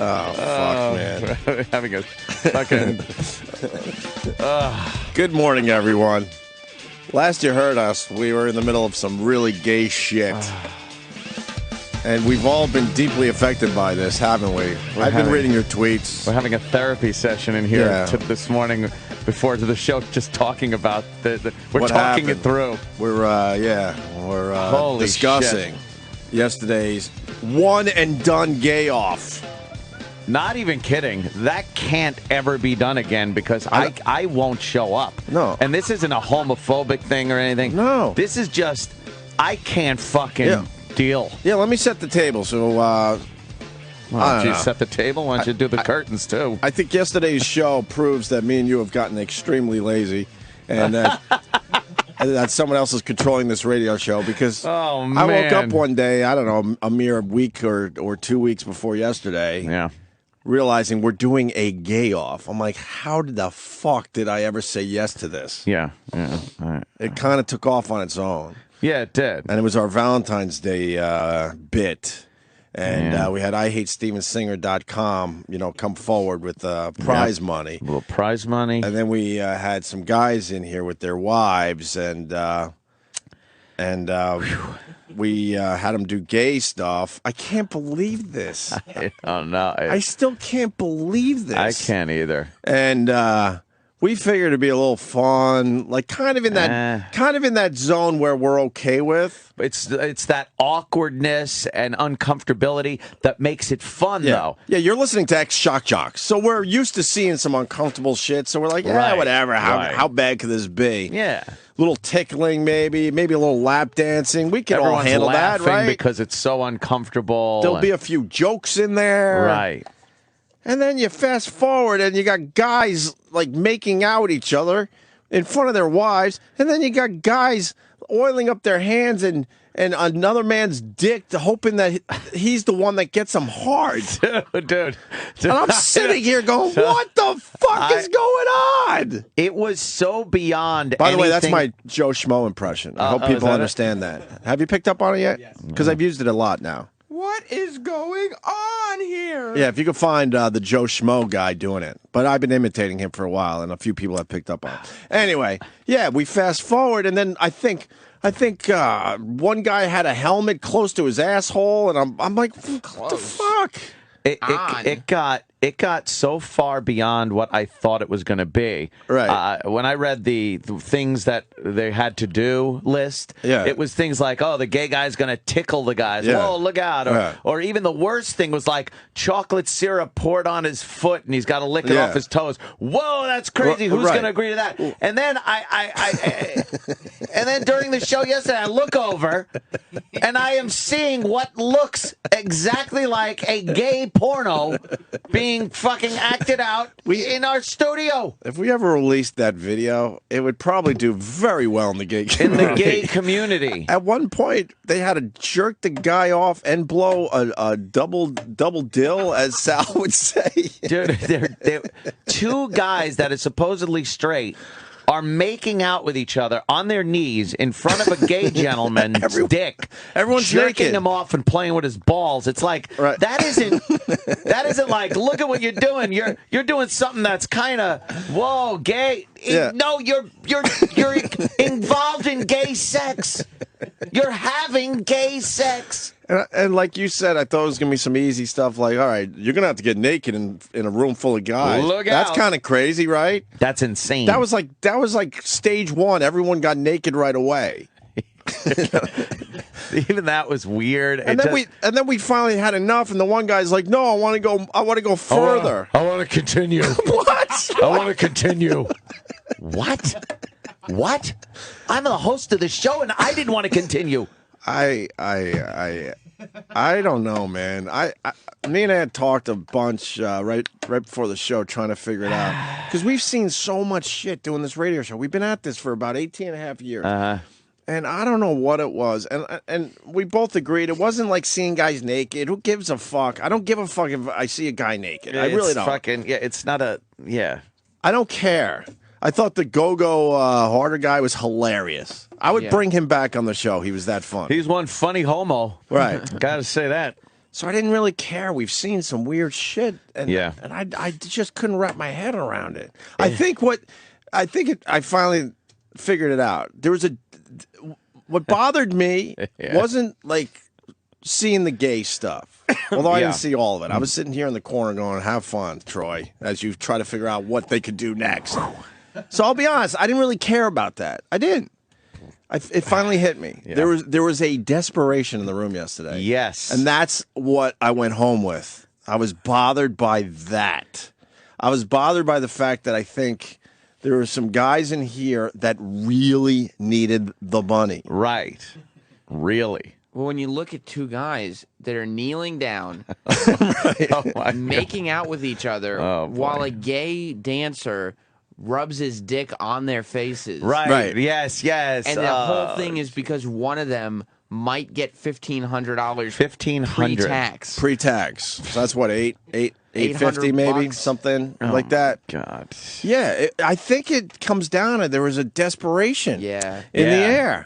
Oh, fuck, man. Having a fucking... Good morning, everyone. Last you heard us, we were in the middle of some really gay shit. And we've all been deeply affected by this, haven't we? I've been reading your tweets. We're having a therapy session in here this morning before the show, just talking about we're talking it through. We're discussing yesterday's one and done gay off. Not even kidding. That can't ever be done again because I won't show up. No. And this isn't a homophobic thing or anything. No. This is just, I can't fucking deal. Yeah, let me set the table. So, set the table? Why don't you do the curtains, too? I think yesterday's show proves that me and you have gotten extremely lazy and that, and that someone else is controlling this radio show because I woke up one day, I don't know, a mere week or 2 weeks before yesterday. Yeah. Realizing we're doing a gay off. I'm like, how the fuck did I ever say yes to this? Yeah. All right. It kind of took off on its own. Yeah, it did. And it was our Valentine's Day bit. And we had IHateStevenSinger.com, come forward with prize money. A little prize money. And then we had some guys in here with their wives, and we had them do gay stuff. I can't believe this. I don't know. I still can't believe this. I can't either. And we figured it'd be a little fun, like kind of in that zone where we're okay with. It's that awkwardness and uncomfortability that makes it fun, though. Yeah, you're listening to Ex-Shock Jocks, so we're used to seeing some uncomfortable shit. So we're like, whatever. How bad could this be? Yeah. Little tickling, maybe a little lap dancing. We can all handle that, right? Because it's so uncomfortable. There'll be a few jokes in there, right? And then you fast forward, and you got guys like making out each other in front of their wives, and then you got guys oiling up their hands and another man's dick, hoping that he's the one that gets them hard. Dude. And I'm sitting here going, what the fuck is going on? It was so beyond By the way, that's my Joe Schmo impression. I hope people understand that. Have you picked up on it yet? Yes. Because I've used it a lot now. What is going on here? Yeah, if you could find the Joe Schmo guy doing it. But I've been imitating him for a while, and a few people have picked up on it. Anyway, we fast forward, and then I think one guy had a helmet close to his asshole, and I'm like, what the fuck? It got so far beyond what I thought it was going to be. Right. When I read the things that they had to do list, it was things like, the gay guy's going to tickle the guys. Yeah. Whoa, look out. Or even the worst thing was like chocolate syrup poured on his foot and he's got to lick it off his toes. Whoa, that's crazy. Who's going to agree to that? And then and then during the show yesterday, I look over and I am seeing what looks exactly like a gay porno being fucking acted out in our studio. If we ever released that video, it would probably do very well in the gay community. In the gay community. At one point, they had to jerk the guy off and blow a double dill, as Sal would say. Dude, they're two guys that are supposedly straight are making out with each other on their knees in front of a gay gentleman's dick. Everyone's jerking naked. him off and playing with his balls. It's like that isn't like, look at what you're doing. You're doing something that's kind of gay. Yeah. No, you're involved in gay sex. You're having gay sex. And like you said, I thought it was going to be some easy stuff like, all right, you're going to have to get naked in a room full of guys. Look out. That's kind of crazy, right? That's insane. That was like stage one. Everyone got naked right away. Even that was weird. And then we finally had enough, and the one guy's like, "No, I want to go further. I want to continue." What? I want to continue. What? I'm the host of the show, and I didn't want to continue. I don't know, man. Me and Ed talked a bunch right before the show, trying to figure it out, because we've seen so much shit doing this radio show. We've been at this for about 18 and a half years. And I don't know what it was. And we both agreed it wasn't like seeing guys naked. Who gives a fuck? I don't give a fuck if I see a guy naked. I really don't. It's not a, I don't care. I thought the Go-Go Harder guy was hilarious. I would bring him back on the show. He was that fun. He's one funny homo. Right. Got to say that. So I didn't really care. We've seen some weird shit, and Yeah. I just couldn't wrap my head around it. I finally figured it out. What bothered me wasn't like seeing the gay stuff. Although I didn't see all of it. I was sitting here in the corner going, have fun, Troy, as you try to figure out what they could do next. So I'll be honest, I didn't really care about that. I didn't. It finally hit me. Yeah. There was a desperation in the room yesterday. Yes. And that's what I went home with. I was bothered by that. I was bothered by the fact that I think there were some guys in here that really needed the money. Right. Really. Well, when you look at two guys that are kneeling down, making out with each other, while a gay dancer rubs his dick on their faces. Right. Yes. And the whole thing is because one of them might get $1,500 pre-tax. Pre-tax. So that's what, $850 maybe, bucks. something like that. God. Yeah, I think it comes down to there was a desperation. Yeah. In the air.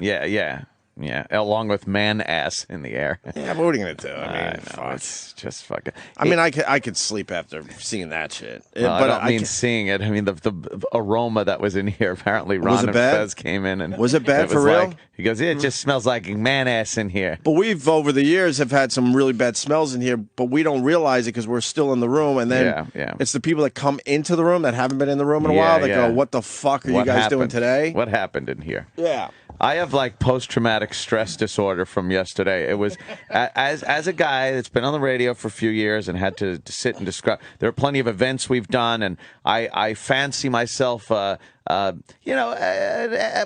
Yeah, along with man ass in the air. Yeah, but what are you gonna do? I mean, it's just fucking. I mean, I could sleep after seeing that shit. Well, but I don't mean seeing it. I mean the aroma that was in here. Apparently, Ron and Fez came in and was it bad for real? He goes, it just smells like man ass in here. But we've over the years have had some really bad smells in here, but we don't realize it because we're still in the room. And then it's the people that come into the room that haven't been in the room in a while that go, "What the fuck are you guys doing today? What happened in here?" Yeah. I have like post-traumatic stress disorder from yesterday. It was as a guy that's been on the radio for a few years and had to sit and describe. There are plenty of events we've done, and I fancy myself, a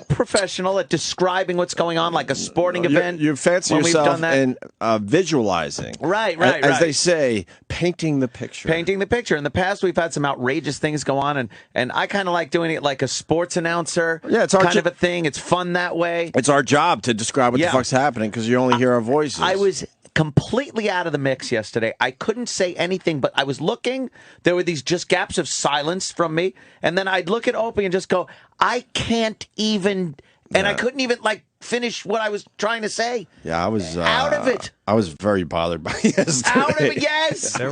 professional at describing what's going on, like a sporting event. You fancy yourself in visualizing, right. As they say, painting the picture. Painting the picture. In the past, we've had some outrageous things go on, and I kind of like doing it like a sports announcer. Yeah, it's our kind of a thing. It's fun that way. It's our job to describe what the fuck's happening because you only hear our voices. I was completely out of the mix yesterday. I couldn't say anything, but I was looking. There were these just gaps of silence from me, and then I'd look at Opie and just go, I can't even, and I couldn't even finish what I was trying to say. Yeah, I was out of it. I was very bothered by yesterday. Out of it, yes. There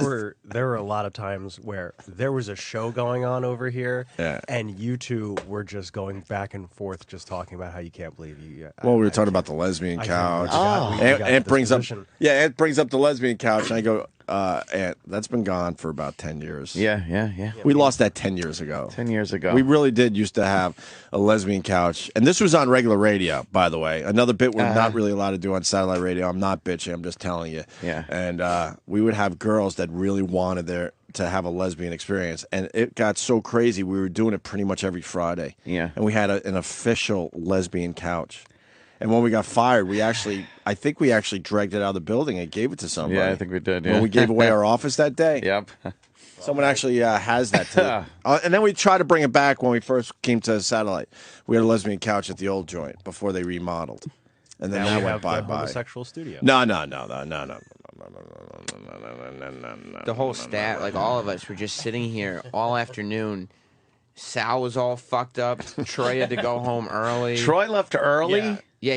were a lot of times where there was a show going on over here, and you two were just going back and forth, just talking about how you can't believe you. Well, we were talking about the lesbian couch. And it brings up the lesbian couch, and I go, Aunt, that's been gone for about 10 years. Yeah. We lost that 10 years ago. 10 years ago. We really did used to have a lesbian couch. And this was on regular radio, by the way. Another bit we're not really allowed to do on satellite radio. I'm not bitching. I'm just telling you. Yeah. And we would have girls that really wanted to have a lesbian experience. And it got so crazy. We were doing it pretty much every Friday. Yeah. And we had an official lesbian couch. And when we got fired, I think we actually dragged it out of the building and gave it to somebody. Yeah, I think we did. Yeah. When we gave away our office that day. Yep. Someone actually has that too. And then we tried to bring it back when we first came to satellite. We had a lesbian couch at the old joint before they remodeled. And then that went bye-bye. Homosexual studio. No. The whole staff, like all of us, were just sitting here all afternoon. Sal was all fucked up. Troy had to go home early. Troy left early? Yeah,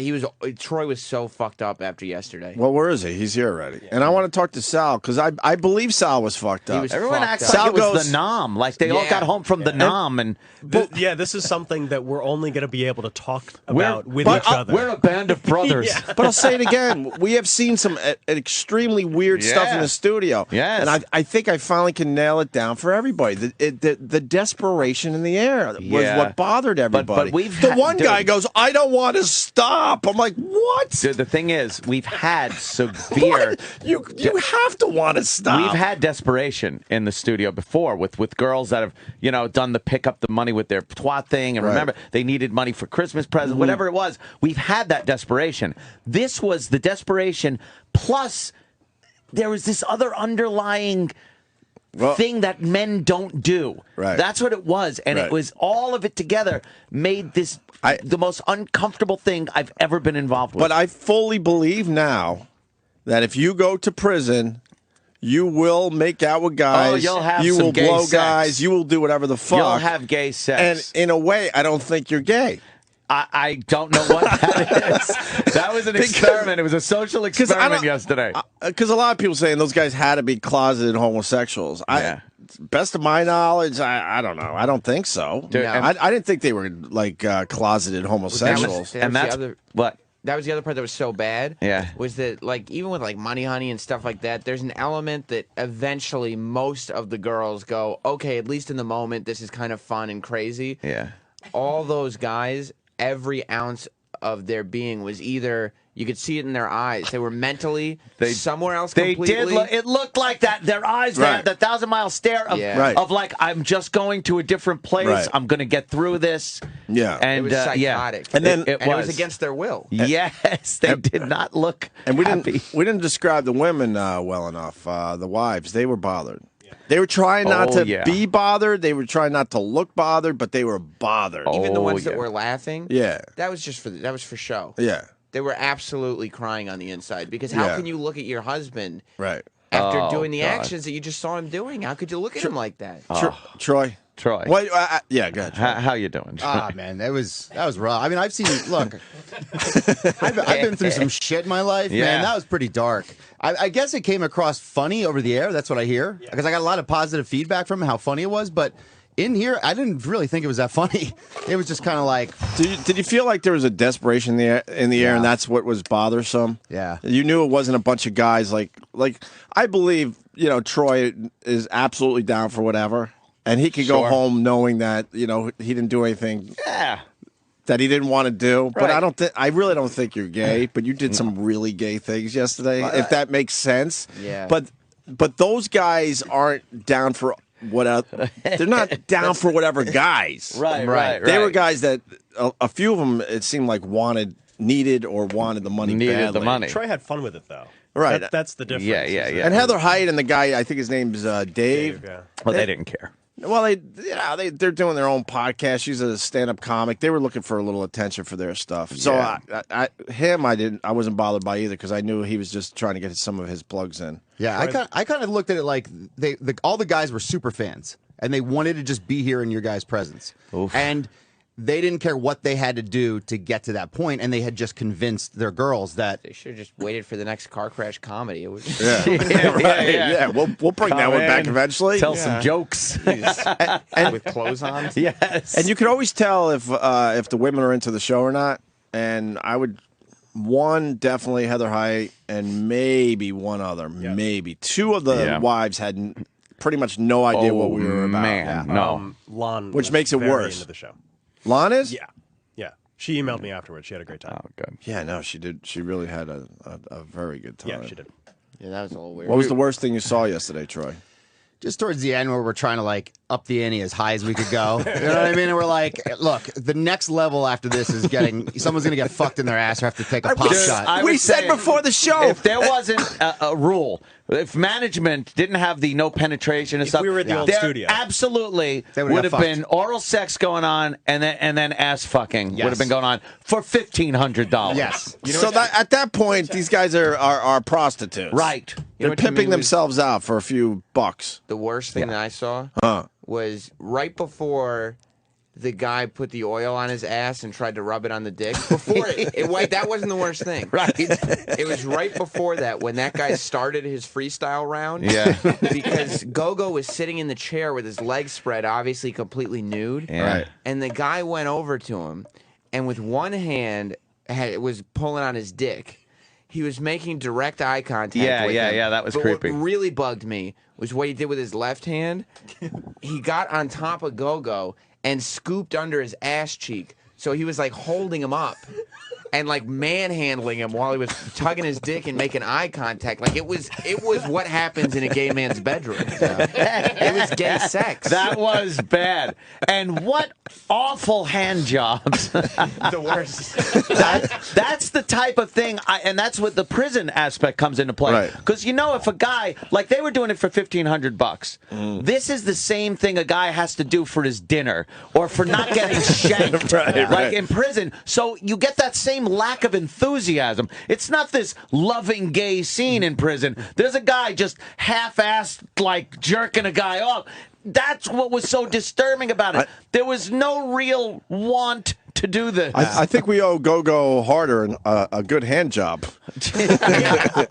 Troy was so fucked up after yesterday. Well, where is he? He's here already. And I want to talk to Sal because I believe Sal was fucked up. Everyone acts like it was the Nom. Like they all got home from the Nom. This is something that we're only going to be able to talk about with each other. We're a band of brothers. But I'll say it again. We have seen some extremely weird stuff in the studio. Yes. And I think I finally can nail it down for everybody. The desperation in the air was what bothered everybody. But one guy goes, I don't want to stop. I'm like, what? Dude, the thing is, we've had severe. You have to want to stop. We've had desperation in the studio before with girls that have done the pick up the money with their twat thing, and remember they needed money for Christmas presents, whatever it was. We've had that desperation. This was the desperation plus there was this other underlying thing that men don't do. Right. That's what it was. And it was all of it together made this the most uncomfortable thing I've ever been involved with. But I fully believe now that if you go to prison, you will make out with guys. Oh, you'll have you some will gay blow sex. guys. You will do whatever the fuck. You'll have gay sex. And in a way, I don't think you're gay. I don't know what that is. That was an experiment. It was a social experiment yesterday. Because a lot of people saying those guys had to be closeted homosexuals. Best of my knowledge, I don't know. I don't think so. Dude, no. I didn't think they were like closeted homosexuals. That was the other part that was so bad. Yeah. Was that, like, even with, like, Money Honey and stuff like that, there's an element that eventually most of the girls go, okay, at least in the moment, this is kind of fun and crazy. Yeah. All those guys, every ounce of their being was either, you could see it in their eyes. They were mentally somewhere else completely. They did. It looked like that. Their eyes, they had the 1,000-mile stare of like, I'm just going to a different place. Right. I'm going to get through this. Yeah. And it was psychotic. And then it was against their will. Yes, they did not look And we happy. didn't describe the women well enough. The wives, they were bothered. They were trying not to be bothered. They were trying not to look bothered, but they were bothered. Even the ones that were laughing. Yeah. That was just for show. Yeah. They were absolutely crying on the inside because how can you look at your husband after doing the actions that you just saw him doing? How could you look at him like that? Troy. What? Yeah, go ahead. How you doing? Man, that was rough. I mean, I've seen. Look, I've been through some shit in my life, man. That was pretty dark. I guess it came across funny over the air. That's what I hear because I got a lot of positive feedback from how funny it was, but. In here, I didn't really think it was that funny. It was just kind of like. Did you feel like there was a desperation in the air, and that's what was bothersome? Yeah. You knew it wasn't a bunch of guys like I believe Troy is absolutely down for whatever, and he could go home knowing that he didn't do anything. Yeah. That he didn't want to do, but Right. I really don't think you're gay. But you did some really gay things yesterday, if that makes sense. Yeah. But those guys aren't down for. They're not down for whatever guys. Right. They were guys that a few of them it seemed like needed or wanted the money. Needed the money. Troy had fun with it though. Right. That's the difference. Yeah. And Heather Height and the guy, I think his name's Dave. Yeah. Well, they didn't care. Well, they're doing their own podcast. She's a stand-up comic. They were looking for a little attention for their stuff. So I wasn't bothered by either because I knew he was just trying to get some of his plugs in. Yeah, I kind of looked at it like all the guys were super fans and they wanted to just be here in your guys' presence. Oof. And they didn't care what they had to do to get to that point, and they had just convinced their girls that They should have just waited for the next car crash comedy. It was Yeah, we'll bring that one back eventually. Tell some jokes. with clothes on. Yes. And you could always tell if the women are into the show or not. And I would definitely Heather Height and maybe one other, maybe two of the wives had pretty much no idea what we were about. Man, no. Lon, Which was makes it very worse. Into the show. Lon is? Yeah. She emailed me afterwards. She had a great time. Oh, good. Yeah, no, she did. She really had a very good time. Yeah, she did. Yeah, that was a little weird. What was the worst thing you saw yesterday, Troy? just towards the end where we're trying to like up the ante as high as we could go. You know what I mean? And we're like, look, the next level after this is someone's going to get fucked in their ass or have to take a pop shot. We said before the show. If there wasn't a rule, if management didn't have the no penetration and stuff, we were at the old there studio. absolutely They would would've have got been oral sex going on and then ass fucking Yes. would have been going on for $1,500. Yes. So that at that point, these guys are prostitutes. Right. You know They're what to me pimping was themselves out for a few bucks. The worst thing that I saw was right before the guy put the oil on his ass and tried to rub it on the dick. Before that wasn't the worst thing. Right. It was right before that when that guy started his freestyle round. Yeah. Because Gogo was sitting in the chair with his legs spread, obviously completely nude. Yeah. Right. And the guy went over to him and with one hand was pulling on his dick. He was making direct eye contact with him. Yeah, that was but creepy. What really bugged me was what he did with his left hand. He got on top of Gogo and scooped under his ass cheek. So he was like holding him up and like manhandling him while he was tugging his dick and making eye contact. Like it was what happens in a gay man's bedroom. It was gay sex. That was bad. And what awful hand jobs. The worst. That's the type of thing, and that's what the prison aspect comes into play. Right. Because if a guy, like they were doing it for $1,500, this is the same thing a guy has to do for his dinner or for not getting shanked, like in prison. So you get that same lack of enthusiasm. It's not this loving gay scene in prison. There's a guy just half-assed, like jerking a guy off. That's what was so disturbing about it. There was no real want to do this. I think we owe Go-Go Harder a good hand job. Yeah,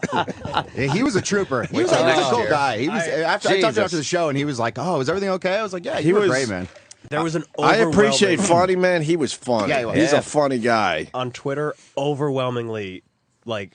he was a trooper. He was a cool guy. He was after I talked to him after the show, and he was like, "Oh, is everything okay?" I was like, "Yeah, he was great, man." There was an I appreciate overwhelming- funny, man. He was funny. Yeah, he was. He's Yeah. a funny guy. on Twitter, overwhelmingly like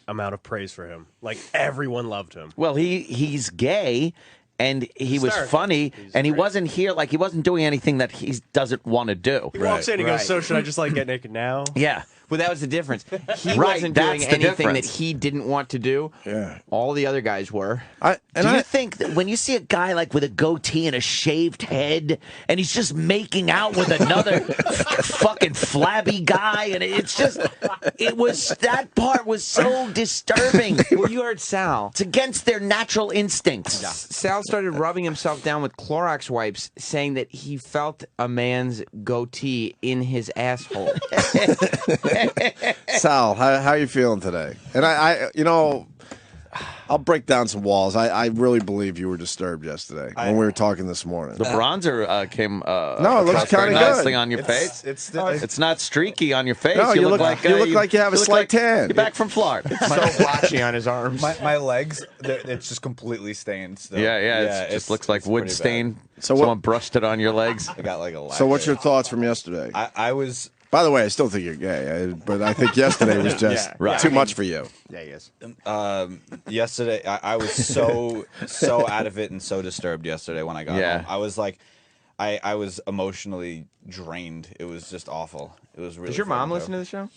amount of praise for him. Like everyone loved him. Well, he's gay, and he was Hysterical. funny, He's and he great. wasn't here, like he wasn't doing anything that he doesn't want to do. He walks in, he Right. goes, "So should I just like get naked now?" Yeah. Well, that was the difference. He Right, wasn't that's doing the anything that difference. he didn't want to do. Yeah. All the other guys were. Do you think that when you see a guy like with a goatee and a shaved head, and he's just making out with another fucking flabby guy, and that part was so disturbing. Well, you heard Sal. It's against their natural instincts. Sal started rubbing himself down with Clorox wipes, saying that he felt a man's goatee in his asshole. Sal, how are you feeling today? And I'll break down some walls. I really believe you were disturbed yesterday when we were talking this morning. The bronzer came. No, it looks across very kinda good. nicely on your face. It's Not streaky on your face. No, you look like you have a look slight like tan. You're back from Florida. So blotchy on his arms. my legs. It's just completely stained. Still. Yeah. It just looks like wood pretty bad. stain. So Someone what- brushed it on your legs. I got like a. So what's your thoughts from yesterday? I was. By the way, I still think you're gay, but I think yesterday was just Yeah, too much for you. Yeah, he is. Yesterday, I was so out of it and so disturbed yesterday when I got home. I was like, I was emotionally drained. It was just awful. It was really. Does your mom listen to the show?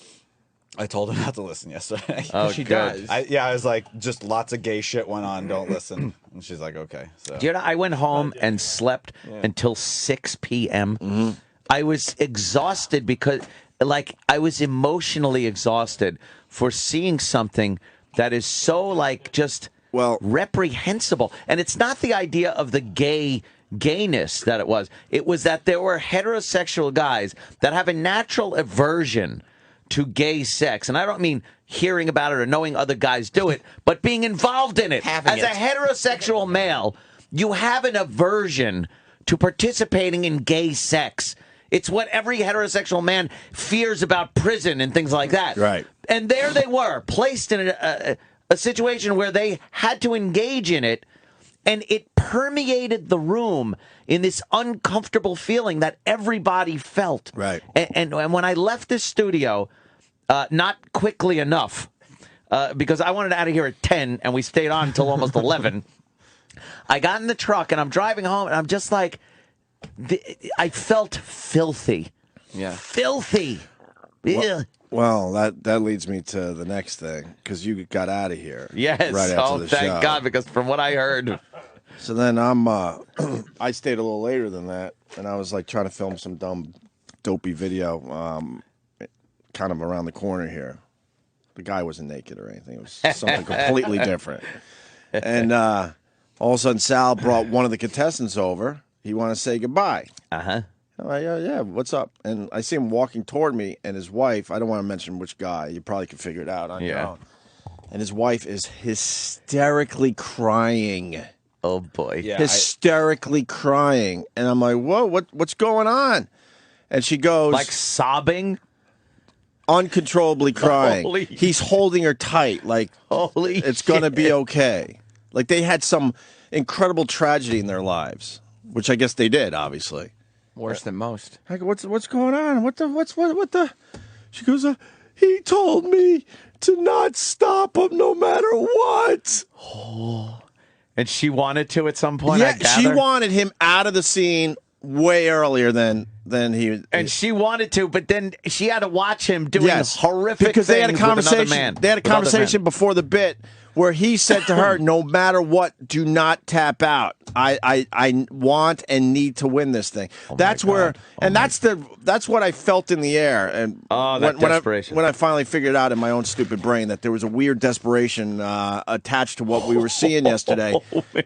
I told her not to listen yesterday. Oh, She good. does. I was like, just lots of gay shit went on. Don't listen. And she's like, okay. So Do you know, I went home and slept until 6 p.m. I was exhausted because, like, I was emotionally exhausted for seeing something that is so, like, just reprehensible. And it's not the idea of the gayness that it was. It was that there were heterosexual guys that have a natural aversion to gay sex. And I don't mean hearing about it or knowing other guys do it, but being involved in it. As a heterosexual male, you have an aversion to participating in gay sex. It's what every heterosexual man fears about prison and things like that. Right. And there they were, placed in a situation where they had to engage in it, and it permeated the room in this uncomfortable feeling that everybody felt. Right. And when I left this studio, not quickly enough, because I wanted out of here at 10, and we stayed on until almost 11, I got in the truck, and I'm driving home, and I'm just like, I felt filthy. Yeah. Filthy. Ugh. Well, that leads me to the next thing, because you got out of here. Yes. Right after the thank show. God, because from what I heard. So then I stayed a little later than that, and I was like trying to film some dumb, dopey video, kind of around the corner here. The guy wasn't naked or anything; it was something completely different. And all of a sudden, Sal brought one of the contestants over. He wanted to say goodbye. Uh-huh. I'm like, yeah, what's up? And I see him walking toward me, and his wife. I don't want to mention which guy. You probably can figure it out on your own. And his wife is hysterically crying. Oh boy. Yeah, Hysterically crying. And I'm like, whoa, what's going on? And she goes, Like sobbing? uncontrollably crying. Holy- He's holding her tight, like Holy it's going to be shit. okay. Like they had some incredible tragedy in their lives, which I guess they did, obviously. Worse than most. I go, what's going on? What the? She goes, he told me to not stop him no matter what. And she wanted to at some point, I Yeah, she gather? wanted him out of the scene way earlier than he. And she wanted to, but then she had to watch him doing Yes, horrific because they had a things with another conversation. man, They had a with other conversation men. before the bit where he said to her, "No matter what, do not tap out. I want and need to win this thing." That's where, and that's what I felt in the air. And that desperation. when I finally figured out in my own stupid brain that there was a weird desperation attached to what we were seeing yesterday,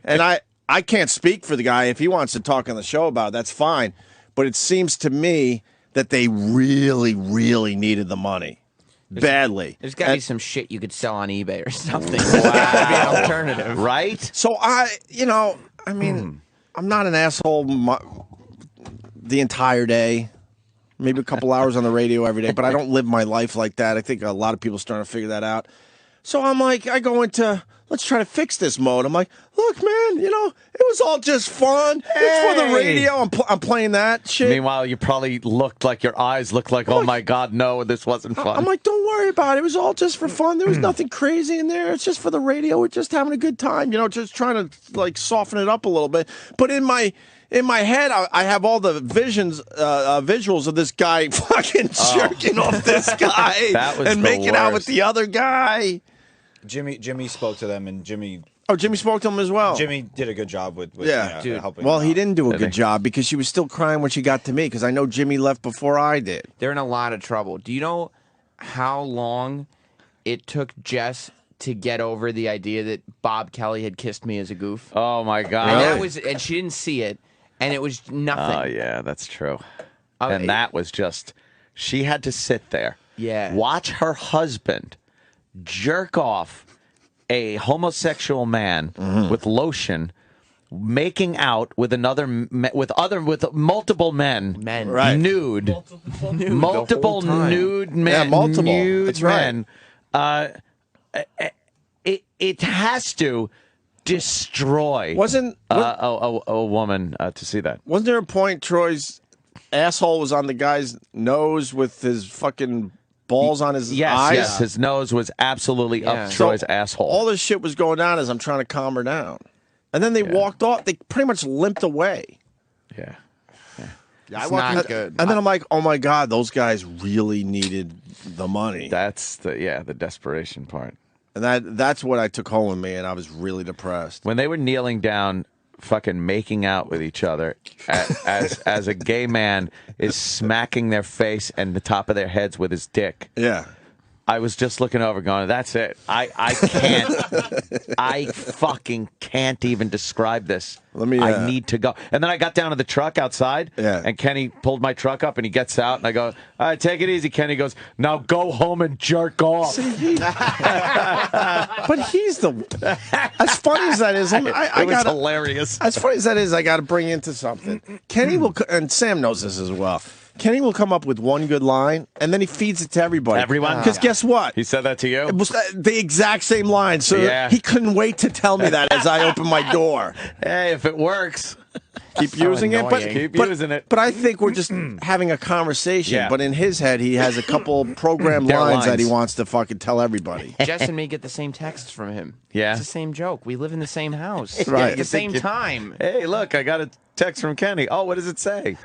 and I can't speak for the guy. If he wants to talk on the show about it, that's fine. But it seems to me that they really, really needed the money. Badly. There's got to be some shit you could sell on eBay or something. There's got to be an alternative. Right? So I'm not an asshole the entire day. maybe a couple hours on the radio every day, but I don't live my life like that. I think a lot of people are starting to figure that out. So I'm like, I go into, let's try to fix this mode. I'm like, look, man, it was all just fun. It's for the radio. I'm playing that shit. Meanwhile, you probably your eyes looked like, oh my God, no, this wasn't fun. I'm like, don't worry about it. It was all just for fun. There was nothing crazy in there. It's just for the radio. We're just having a good time, just trying to soften it up a little bit. But in my head, I have all the visuals of this guy fucking jerking off this guy and making out with the other guy. Jimmy spoke to them, and Jimmy spoke to him as well. Jimmy did a good job with helping. Well, he didn't do a good job because she was still crying when she got to me because I know Jimmy left before I did. They're in a lot of trouble. Do you know how long it took Jess to get over the idea that Bob Kelly had kissed me as a goof? Oh my God! And she didn't see it, and it was nothing. Oh yeah, that's true. And that was just she had to sit there, watch her husband jerk off a homosexual man with lotion, making out with multiple men, right. nude, multiple nude men, yeah, multiple. Nude That's right. Men. It has to destroy a woman to see that. Wasn't there a point Troy's asshole was on the guy's nose with his fucking balls on his eyes? Yes, his nose was absolutely up Troy's asshole. All this shit was going on as I'm trying to calm her down. And then they walked off. They pretty much limped away. Yeah. It's not good. And then I'm like, oh my God, those guys really needed the money. That's the desperation part. And that's what I took home with me, and I was really depressed. When they were kneeling down, fucking making out with each other, as a gay man is smacking their face and the top of their heads with his dick. Yeah. I was just looking over going, that's it. I can't. I fucking can't even describe this. I need to go. And then I got down to the truck outside, and Kenny pulled my truck up, and he gets out, and I go, all right, take it easy, Kenny. He goes, now go home and jerk off. But he's as funny as that is, it was hilarious. As funny as that is, I got to bring into something. Kenny will, and Sam knows this as well. Kenny will come up with one good line, and then he feeds it to everybody. Everyone? Because guess what? He said that to you? It was the exact same line, so he couldn't wait to tell me that as I opened my door. Hey, if it works. Keep using it, using it. But I think we're just having a conversation. Yeah. But in his head, he has a couple programmed lines that he wants to fucking tell everybody. Jess and me get the same texts from him. Yeah, it's the same joke. We live in the same house. Right. At the same time. Hey, look, I got a text from Kenny. Oh, what does it say?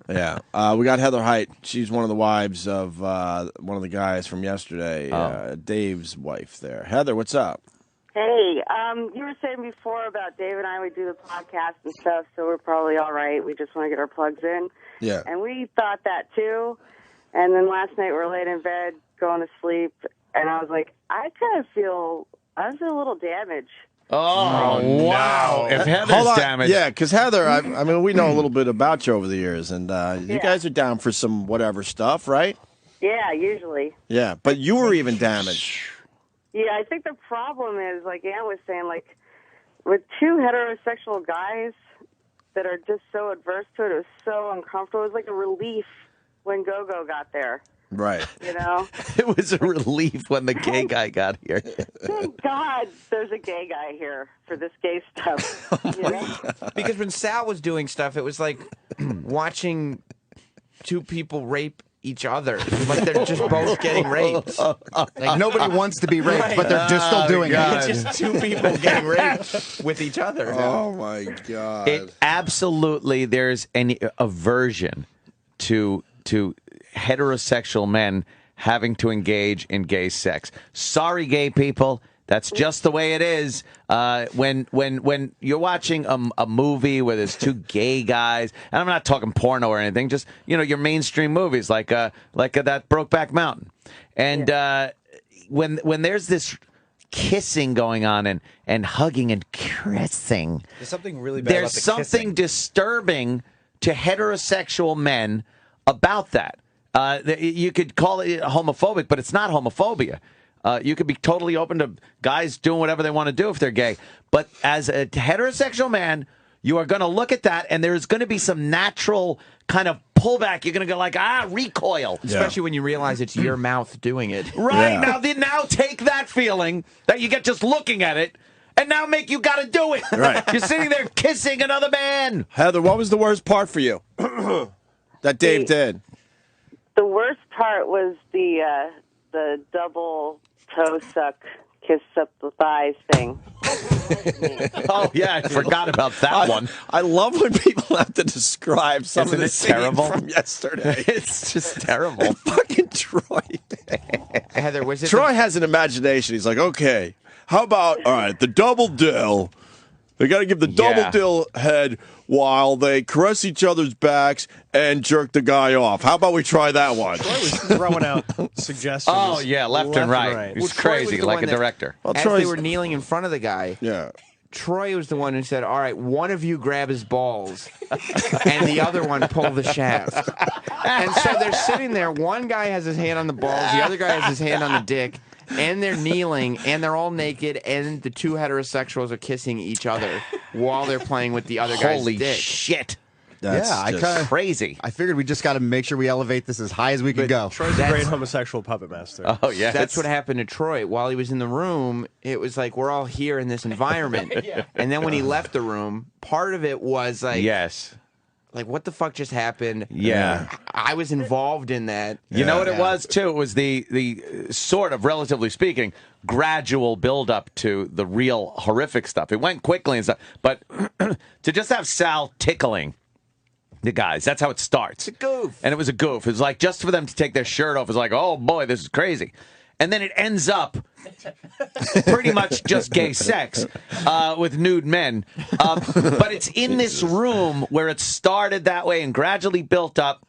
Yeah, we got Heather Height. She's one of the wives of one of the guys from yesterday, Dave's wife. There, Heather, what's up? Hey, you were saying before about Dave and I would do the podcast and stuff, so we're probably all right. We just want to get our plugs in. Yeah. And we thought that too. And then last night we were laying in bed, going to sleep, and I was like, I feel a little damaged. Oh, wow. If Heather's damaged. Yeah, because Heather, I mean, we know a little bit about you over the years, and you guys are down for some whatever stuff, right? Yeah, usually. Yeah, but you were even damaged. Yeah, I think the problem is, like Ann was saying, like, with two heterosexual guys that are just so adverse to it, it was so uncomfortable. It was like a relief when Go-Go got there. Right. You know? It was a relief when the gay guy got here. Thank God there's a gay guy here for this gay stuff. You know? Because when Sal was doing stuff, it was like watching two people rape each other, but they're just both getting raped. Like nobody wants to be raped, but they're just still doing it. It's just two people getting raped with each other. Oh my God! It absolutely. There's an aversion to heterosexual men having to engage in gay sex. Sorry, gay people. That's just the way it is. When you're watching a movie where there's two gay guys, and I'm not talking porno or anything, just your mainstream movies like that Brokeback Mountain, and when there's this kissing going on and hugging and caressing, there's something really bad. There's something disturbing to heterosexual men about that. You could call it homophobic, but it's not homophobia. You could be totally open to guys doing whatever they want to do if they're gay. But as a heterosexual man, you are going to look at that, and there's going to be some natural kind of pullback. You're going to go like, recoil. Especially when you realize it's your mouth doing it. Right. Now take that feeling that you get just looking at it, and now make you got to do it. Right. You're sitting there kissing another man. Heather, what was the worst part for you that Dave did? The worst part was the double toe suck, kiss up the thighs thing. Oh, yeah, I forgot about that one. I love when people have to describe some Isn't of the it scene terrible? from yesterday. It's just terrible. Fucking Troy. Heather, was it Troy has an imagination. He's like, okay, how about, all right, the double dill. They got to give the double dill head while they caress each other's backs and jerk the guy off. How about we try that one? Troy was throwing out suggestions. Oh, yeah, left and right. He's crazy, like a director. Well, as they were kneeling in front of the guy, Troy was the one who said, all right, one of you grab his balls and the other one pull the shaft. And so they're sitting there. One guy has his hand on the balls. The other guy has his hand on the dick. And they're kneeling, and they're all naked, and the two heterosexuals are kissing each other while they're playing with the other guy's dick. Holy shit. That's crazy. I figured we just got to make sure we elevate this as high as we can go. Troy's a great homosexual puppet master. Oh, yeah. That's what happened to Troy. While he was in the room, it was like, we're all here in this environment. And then when he left the room, part of it was like... Yes. Like, what the fuck just happened? Yeah. I was involved in that. You know what it was, too? It was the sort of, relatively speaking, gradual build-up to the real horrific stuff. It went quickly and stuff. But to just have Sal tickling the guys, that's how it starts. It's a goof. And it was a goof. It was like, just for them to take their shirt off, it was like, oh, boy, this is crazy. And then it ends up pretty much just gay sex with nude men. But it's in this room where it started that way and gradually built up.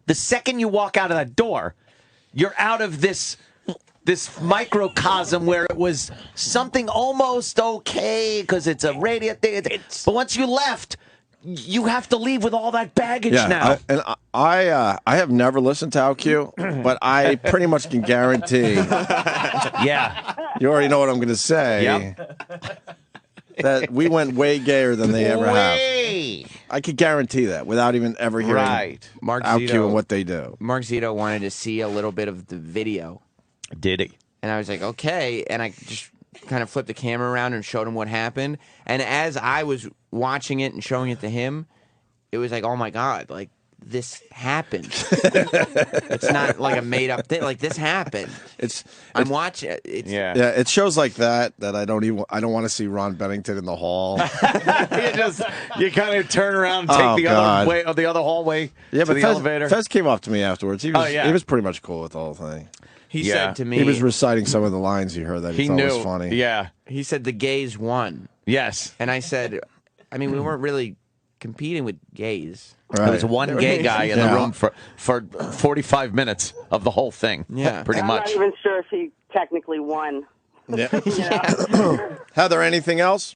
The second you walk out of that door, you're out of this microcosm where it was something almost okay because it's a radio thing. But once you left, you have to leave with all that baggage now. I have never listened to OutQ, but I pretty much can guarantee. You already know what I'm going to say. Yep. That we went way gayer than they ever have. Way. I could guarantee that without even ever hearing Mark OutQ Zito, and what they do. Mark Zito wanted to see a little bit of the video. Did he? And I was like, okay. And I just kind of flipped the camera around and showed him what happened. And as I was watching it and showing it to him, it was like, oh my God, like this happened. It's not like a made up thing. Like this happened. I'm watching it. It shows like that I don't want to see Ron Bennington in the hall. you kind of turn around and take the other hallway to the elevator. Fez came up to me afterwards. He was pretty much cool with the whole thing. He said to me, he was reciting some of the lines he heard that he thought was funny. Yeah. He said the gays won. Yes. And I said, I mean, we weren't really competing with gays. Right. There was one gay guy in the room for 45 minutes of the whole thing. Yeah. Pretty much. I'm not even sure if he technically won. Yeah. Heather, anything else?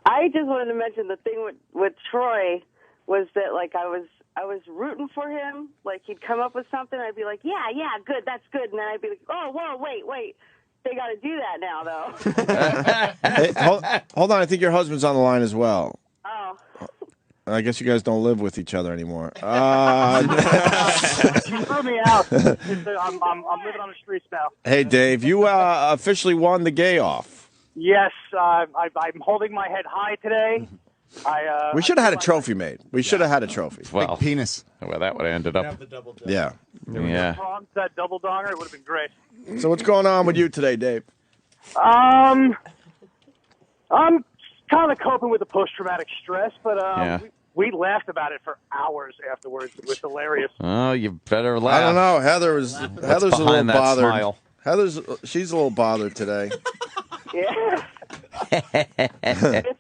I just wanted to mention the thing with Troy was that, like, I was rooting for him. Like, he'd come up with something, I'd be like, yeah, good, that's good. And then I'd be like, oh, whoa, wait. They got to do that now, though. Hey, hold on. I think your husband's on the line as well. Oh. I guess you guys don't live with each other anymore. You threw me out. I'm living on the streets now. Hey, Dave, you officially won the gay off. Yes, I'm holding my head high today. We should have had a trophy made. We should have had a trophy. Well, big penis. Well, that would have ended up. Yeah. That double donger, it would have been great. So what's going on with you today, Dave? I'm kind of coping with the post-traumatic stress, but we laughed about it for hours afterwards. It was hilarious. Oh, you better laugh. I don't know. Heather's a little bothered. Smile. She's a little bothered today. Yeah. If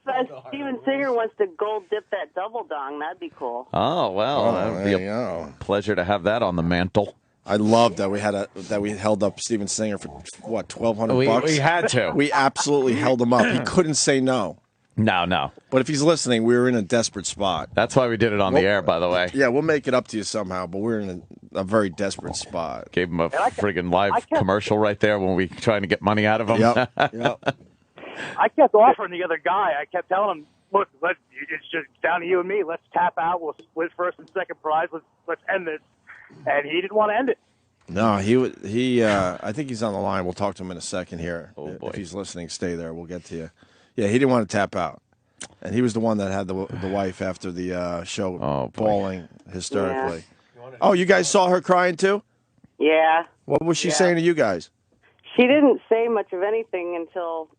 Steven Singer wants to gold dip that double dong, that'd be cool. Oh, well, that would be a pleasure to have that on the mantle. I love that we held up Steven Singer for what, $1,200? We had to. We absolutely held him up. He couldn't say no. No. But if he's listening, we were in a desperate spot. That's why we did it on the air, by the way. Yeah, we'll make it up to you somehow, but we're in a very desperate spot. Gave him a friggin' live commercial right there when we trying to get money out of him. Yep. I kept offering the other guy. I kept telling him, look, it's just down to you and me. Let's tap out. We'll split first and second prize. Let's end this. And he didn't want to end it. No, he. I think he's on the line. We'll talk to him in a second here. Oh boy. If he's listening, stay there. We'll get to you. Yeah, he didn't want to tap out, and he was the one that had the wife after the show bawling hysterically. Yeah. Oh, you guys saw her crying too? Yeah. What was she saying to you guys? She didn't say much of anything until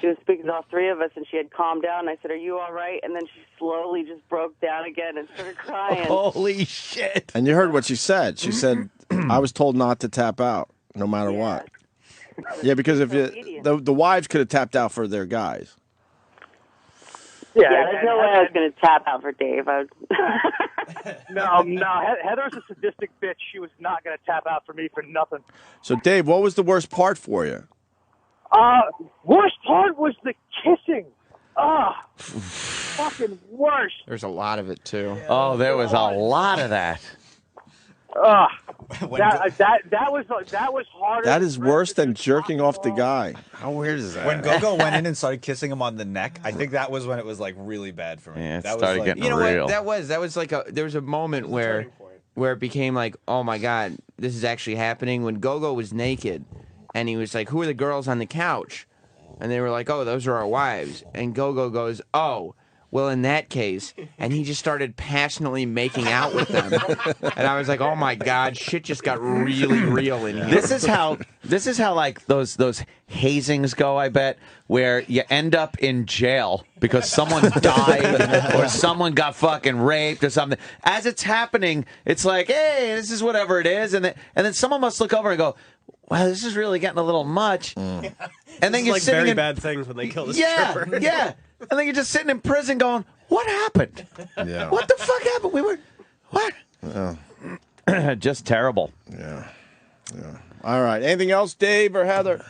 she was speaking to all three of us, and she had calmed down. I said, "Are you all right?" And then she slowly just broke down again and started crying. Holy shit! And you heard what she said. She said, "I was told not to tap out, no matter what." Yeah, because if the wives could have tapped out for their guys. Yeah, there's no way I was going to tap out for Dave. No. Heather's a sadistic bitch. She was not going to tap out for me for nothing. So, Dave, what was the worst part for you? Worst part was the kissing. Fucking worst. There's a lot of it too. Oh, there was a lot of that. That was harder. That is worse than jerking off the guy. How weird is that? When Gogo went in and started kissing him on the neck, I think that was when it was like really bad for me. Yeah, it that started was like, getting real. What? That was like there was a moment where it became like, oh my God, this is actually happening. When Gogo was naked, and he was like, "Who are the girls on the couch?" And they were like, "Oh, those are our wives." And Gogo goes, "Oh, well, in that case," and he just started passionately making out with them. And I was like, "Oh my God, shit just got really real in here." This is how like those hazings go, I bet, where you end up in jail because someone died or someone got fucking raped or something. As it's happening, it's like, hey, this is whatever it is, and then someone must look over and go, wow, this is really getting a little much. And then you're like sitting very in bad things when they kill the stripper. Yeah. And then you're just sitting in prison going, what happened? Yeah. What the fuck happened? We were, what? Just terrible. Yeah. All right. Anything else, Dave or Heather?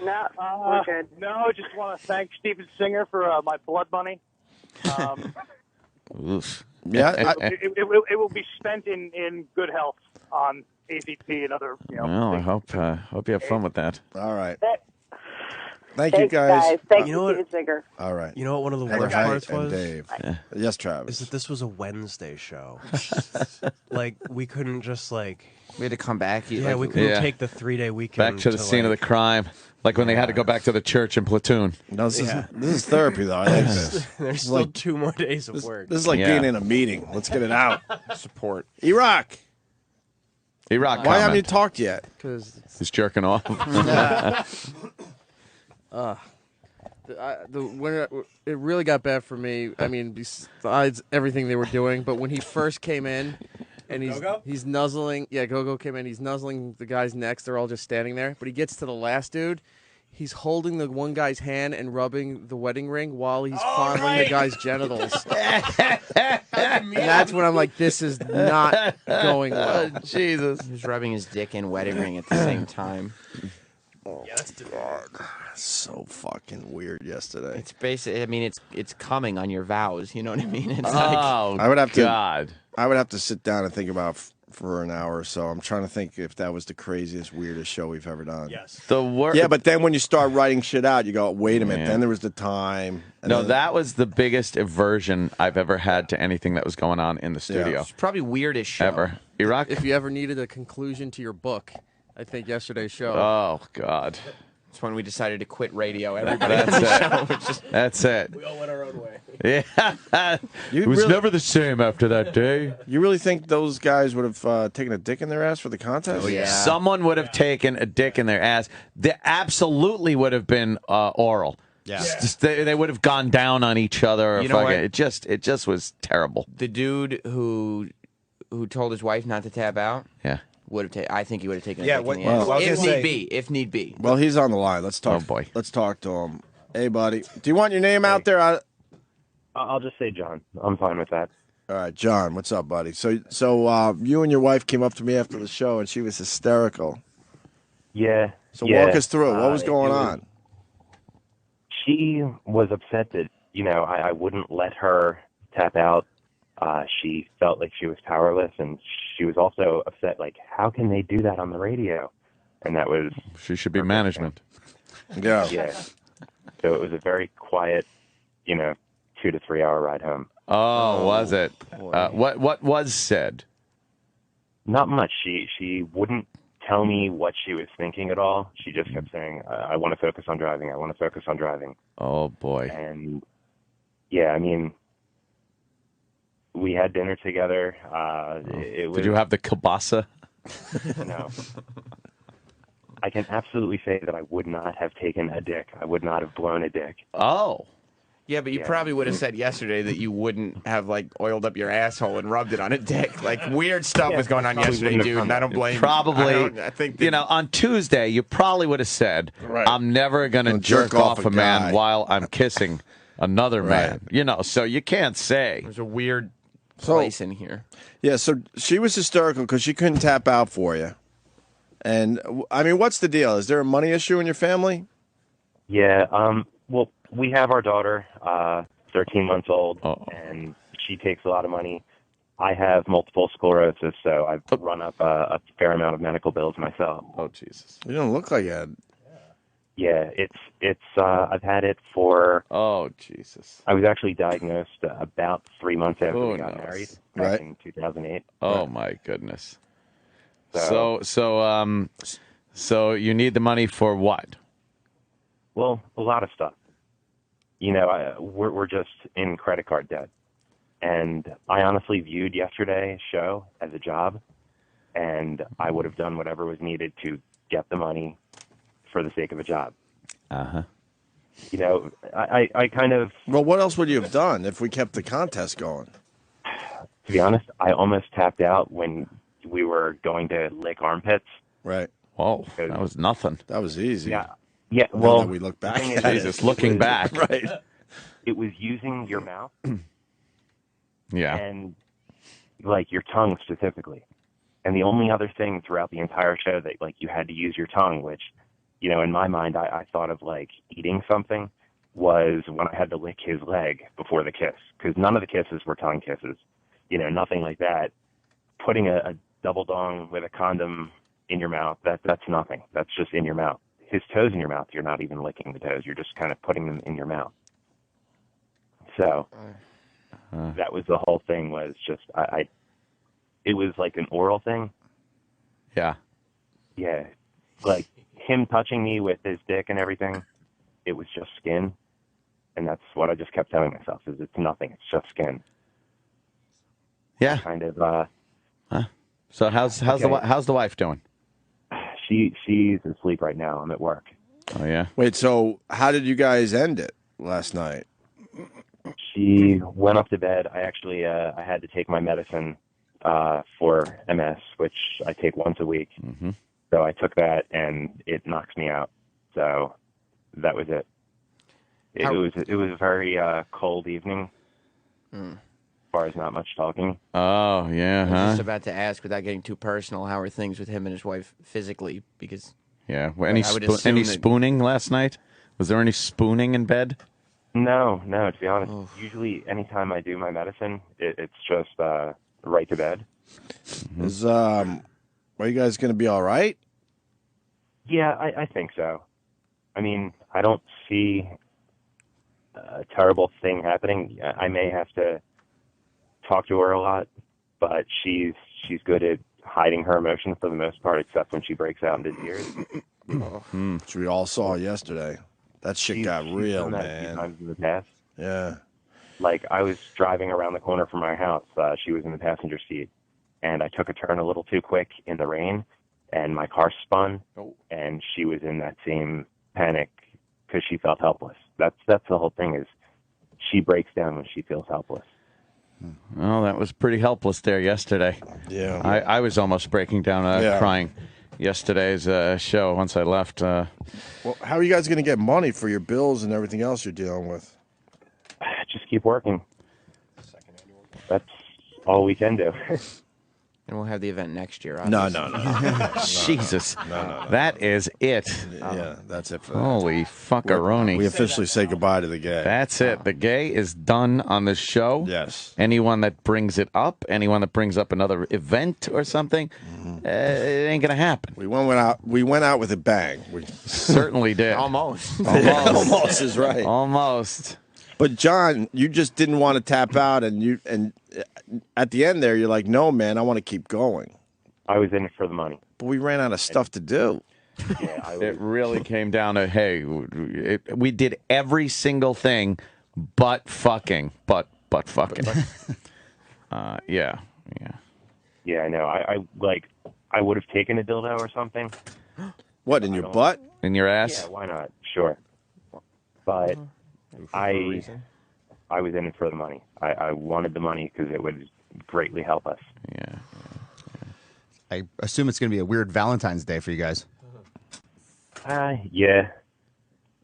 No, we're good. No, just want to thank Steven Singer for my blood money. Oof. Yeah. It will be spent in good health on AZT and other. Well, I hope you have fun with that. All right. Thanks, you guys. Thank You know you, what? Steven Singer. All right. You know what one of the Heather worst Height parts and was? Dave. Yes, Travis. Is that this was a Wednesday show. Like, we couldn't just, like... We had to come back. Yeah, we couldn't take the 3-day weekend. Back to the scene of the crime. Like when they had to go back to the church in Platoon. No, this is therapy, though. I like this. There's still 2 more days of work. This is like being in a meeting. Let's get it out. Support. Iraq. Iraq. Why haven't you talked yet? Because he's jerking off. it really got bad for me. I mean, besides everything they were doing, but when he first came in, and he's nuzzling. Yeah, Gogo came in. He's nuzzling the guy's necks. They're all just standing there. But he gets to the last dude. He's holding the one guy's hand and rubbing the wedding ring while he's fondling the guy's genitals. And that's when I'm like, this is not going well. Jesus. He was rubbing his dick and wedding ring at the same time. Yeah, that's God. So fucking weird yesterday. It's basically, I mean, it's coming on your vows. You know what I mean? It's I would have to. God. I would have to sit down and think about for an hour or so. I'm trying to think if that was the craziest, weirdest show we've ever done. Yes. Yeah, but then when you start writing shit out, you go, wait a minute. Yeah. Then there was the time. No, that was the biggest aversion I've ever had to anything that was going on in the studio. Yeah. It's probably weirdest show ever. Iraq. If you ever needed a conclusion to your book, I think yesterday's show. Oh God. That's when we decided to quit radio. Everybody That's it. We all went our own way. Yeah. It was never the same after that day. You really think those guys would have taken a dick in their ass for the contest? Oh, yeah. Someone would have taken a dick in their ass. There absolutely would have been oral. Yeah. They would have gone down on each other. Or you know what? It just was terrible. The dude who told his wife not to tap out. Yeah. I think he would have taken a Yeah, dick in the ass. well, If need be. Well, he's on the line. Let's talk. Oh boy. Let's talk to him. Hey, buddy. Do you want your name out there? I'll just say John. I'm fine with that. All right, John. What's up, buddy? So you and your wife came up to me after the show, and she was hysterical. Yeah. So walk us through it. What was going on? She was upset that I wouldn't let her tap out. She felt like she was powerless, and she was also upset, like, how can they do that on the radio? And that was... She should be management. Yeah. Yeah. So it was a very quiet, 2 to 3 hour ride home. Oh, was it? What was said? Not much. She wouldn't tell me what she was thinking at all. She just kept saying, I want to focus on driving. I want to focus on driving. Oh, boy. And, yeah, I mean, we had dinner together. Did you have the kielbasa? No. I can absolutely say that I would not have taken a dick. I would not have blown a dick. Oh. Yeah, but you probably would have said yesterday that you wouldn't have like oiled up your asshole and rubbed it on a dick. Like weird stuff was going on yesterday, dude. And I don't blame probably. you. I think that, on Tuesday you probably would have said, Right. "I'm never gonna jerk off a man guy." while I'm kissing another man." So you can't say. there's a weird place in here. Yeah, so she was hysterical because she couldn't tap out for you. And, I mean, what's the deal? Is there a money issue in your family? Yeah, well, we have our daughter, 13 months old, and she takes a lot of money. I have multiple sclerosis, so I've run up a fair amount of medical bills myself. Oh, Jesus. You don't look like it. Yeah, it's I've had it for... Oh, Jesus. I was actually diagnosed about 3 months after we got knows? married, back Right. in 2008. Oh, my goodness. So, So you need the money for what? well, a lot of stuff. We're just in credit card debt. And I honestly viewed yesterday's show as a job, and I would have done whatever was needed to get the money for the sake of a job. Uh-huh. I kind of... Well, what else would you have done if we kept the contest going? To be honest, I almost tapped out when we were going to lick armpits. Right. Whoa, that was nothing. That was easy. Yeah. Now Well, that we look back the thing at is, Jesus, looking back. Right. it was using your mouth Yeah. and like your tongue specifically. And the only other thing throughout the entire show that like you had to use your tongue, which, in my mind, I thought of like eating something, was when I had to lick his leg before the kiss, because none of the kisses were tongue kisses, nothing like that. Putting a double dong with a condom in your mouth, that's nothing. That's just in your mouth. His toes in your mouth, you're not even licking the toes. You're just kind of putting them in your mouth. So that was the whole thing, was just, it was like an oral thing. Yeah. Yeah. Like him touching me with his dick and everything, it was just skin. And that's what I just kept telling myself, is it's nothing. It's just skin. Yeah. Kind of, So how's the wife doing? She's asleep right now. I'm at work. Oh, yeah? Wait, so how did you guys end it last night? She went up to bed. I actually, I had to take my medicine for MS, which I take once a week. Mm-hmm. So I took that, and it knocks me out. So that was it. It was a very cold evening. As far as not much talking. Oh, yeah, I was huh? just about to ask, without getting too personal, how are things with him and his wife physically? Because Yeah. Well, any I would assume that- spooning last night? Was there any spooning in bed? No, to be honest. Usually anytime I do my medicine, it's just right to bed. Is are you guys going to be all right? Yeah, I think so. I mean, I don't see a terrible thing happening. I may have to talk to her a lot, but she's good at hiding her emotions for the most part, except when she breaks out into tears. Which we all saw yesterday. That shit got real, done that a few man. times in the past. Yeah. Like, I was driving around the corner from our house. She was in the passenger seat, and I took a turn a little too quick in the rain, and my car spun, and she was in that same panic because she felt helpless. That's the whole thing, is she breaks down when she feels helpless. Well, that was pretty helpless there yesterday. Yeah. I was almost breaking down crying yesterday's show once I left. Well, how are you guys going to get money for your bills and everything else you're dealing with? Just keep working. That's all we can do. and we'll have the event next year. No. Jesus. No. That is it. Yeah, that's it for that. Holy fuckaroni. We officially say goodbye to the gay. That's it. The gay is done on this show. Yes. Anyone that brings it up, anyone that brings up another event or something, it ain't going to happen. We went out with a bang. We certainly did. Almost. Almost is right. Almost. But John, you just didn't want to tap out, and at the end there, you're like, no, man, I want to keep going. I was in it for the money. But we ran out of stuff to do. Yeah, It really came down to, hey, we did every single thing but fucking. But fucking. Yeah. Yeah, I know. I would have taken a dildo or something. What, in your butt? In your ass? Yeah, why not? Sure. But I was in it for the money. I wanted the money because it would greatly help us. Yeah. I assume it's going to be a weird Valentine's Day for you guys. Yeah.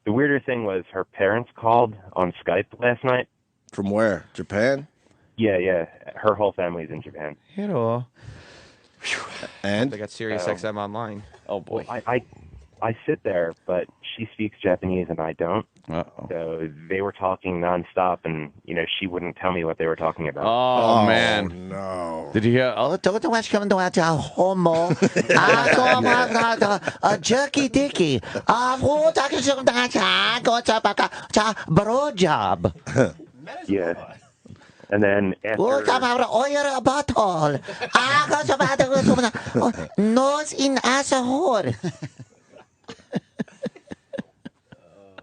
The weirder thing was her parents called on Skype last night. From where? Japan? Yeah. Her whole family's in Japan. Hello. And? They got Sirius XM online. Oh, boy. I sit there, but she speaks Japanese and I don't. Uh-oh. So they were talking nonstop, and she wouldn't tell me what they were talking about. Oh, man. No. Did you hear? Oh, don't watch coming to watch a homo. A jerky dicky. Bro job. Yeah. And then after... Nose in asshole.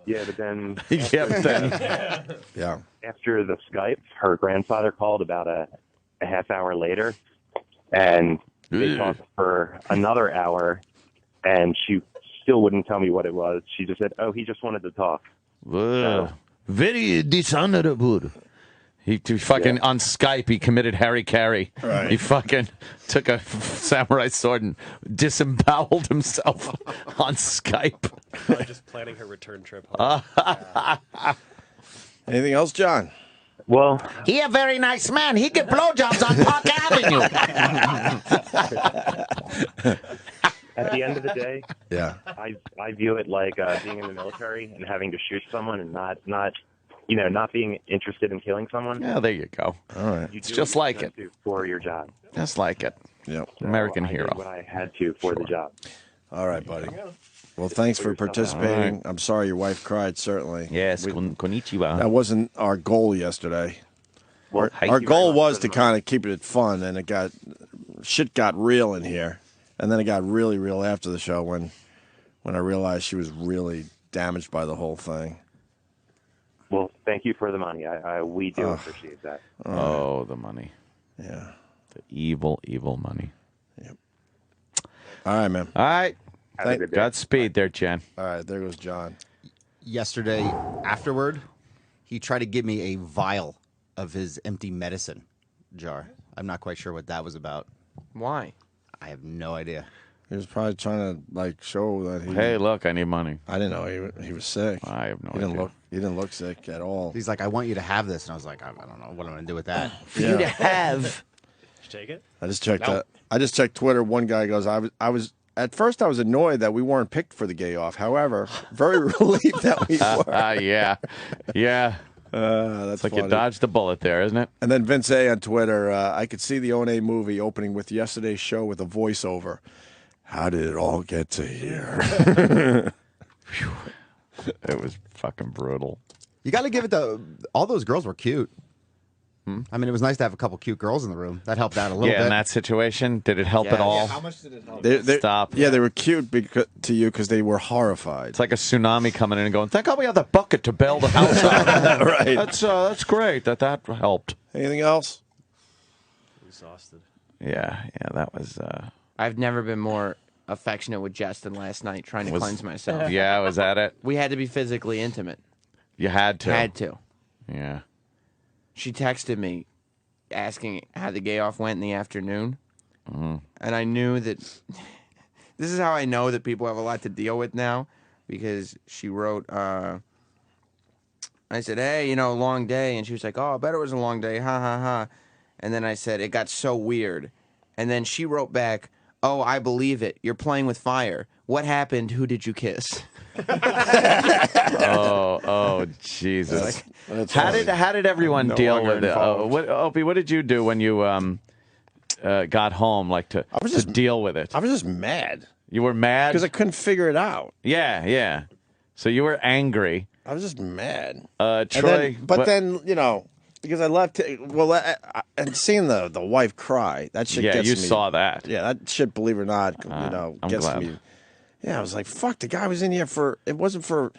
Yeah, but then... Yeah. After the Skype, her grandfather called about a half hour later, and they talked for another hour, and she still wouldn't tell me what it was. She just said, he just wanted to talk. Very dishonorable. He fucking, on Skype, he committed Harry Carey. Right. He fucking took a samurai sword and disemboweled himself on Skype. Probably just planning her return trip home. Anything else, John? Well, he a very nice man. He get blowjobs on Park Avenue. at the end of the day, Yeah. I view it like being in the military and having to shoot someone and not being interested in killing someone. Yeah, there you go. All right. You It's do just what like you it. have to for your job. Just like it. Yep. American I hero. did what I had to for the job. All right, buddy. Well, thanks for participating. I'm sorry your wife cried, certainly. Yes, konnichiwa. That wasn't our goal yesterday. Well, Our goal was to kind of keep it fun, and shit got real in here. And then it got really real after the show when I realized she was really damaged by the whole thing. Well, thank you for the money. We do appreciate that. Oh, the money. Yeah. The evil, evil money. Yep. All right, man. All right. Have a good day. Godspeed there, Jen. All right, there goes John. Yesterday, afterward, he tried to give me a vial of his empty medicine jar. I'm not quite sure what that was about. Why? I have no idea. He was probably trying to show that he. Hey, look, I need money. I didn't know he was sick. I have no He idea. didn't look sick at all. He's like, I want you to have this, and I was like, I don't know what I'm going to do with that. For you to have. Did you take it? I just checked. I just checked Twitter. One guy goes, I was at first I was annoyed that we weren't picked for the gay off. However, very relieved that we were. Yeah. That's It's like funny. you dodged a bullet there, isn't it? And then Vince A on Twitter, I could see the O&A movie opening with yesterday's show with a voiceover. How did it all get to here? It was fucking brutal. You got to give it all those girls were cute. I mean, it was nice to have a couple cute girls in the room. That helped out a little bit. Yeah, in that situation, did it help at all? How much did it help? Stop. Yeah, they were cute to you because they were horrified. It's like a tsunami coming in and going, thank God we have the bucket to bail the house out. Right. That's great that helped. Anything else? Exhausted. Yeah, that was... I've never been more affectionate with Jess than last night trying to cleanse myself. Yeah, was that it? We had to be physically intimate. You had to. Had to. Yeah. She texted me asking how the gay off went in the afternoon. Mm-hmm. And I knew that this is how I know that people have a lot to deal with now, because she wrote, I said, hey, long day. And she was like, oh, I bet it was a long day. Ha, ha, ha. And then I said, it got so weird. And then she wrote back, oh, I believe it. You're playing with fire. What happened? Who did you kiss? Oh, Jesus! How funny. did everyone No deal longer with it? involved. Opie, what did you do when you got home? To deal with it. I was just mad You were mad because I couldn't figure it out. Yeah. So you were angry. I was just mad. Troy, but then you know. Because I left, and seeing the wife cry, that shit gets me. Yeah, you saw that. Yeah, that shit, believe it or not, gets glad. me. Yeah, I was like, fuck, the guy was in here it wasn't for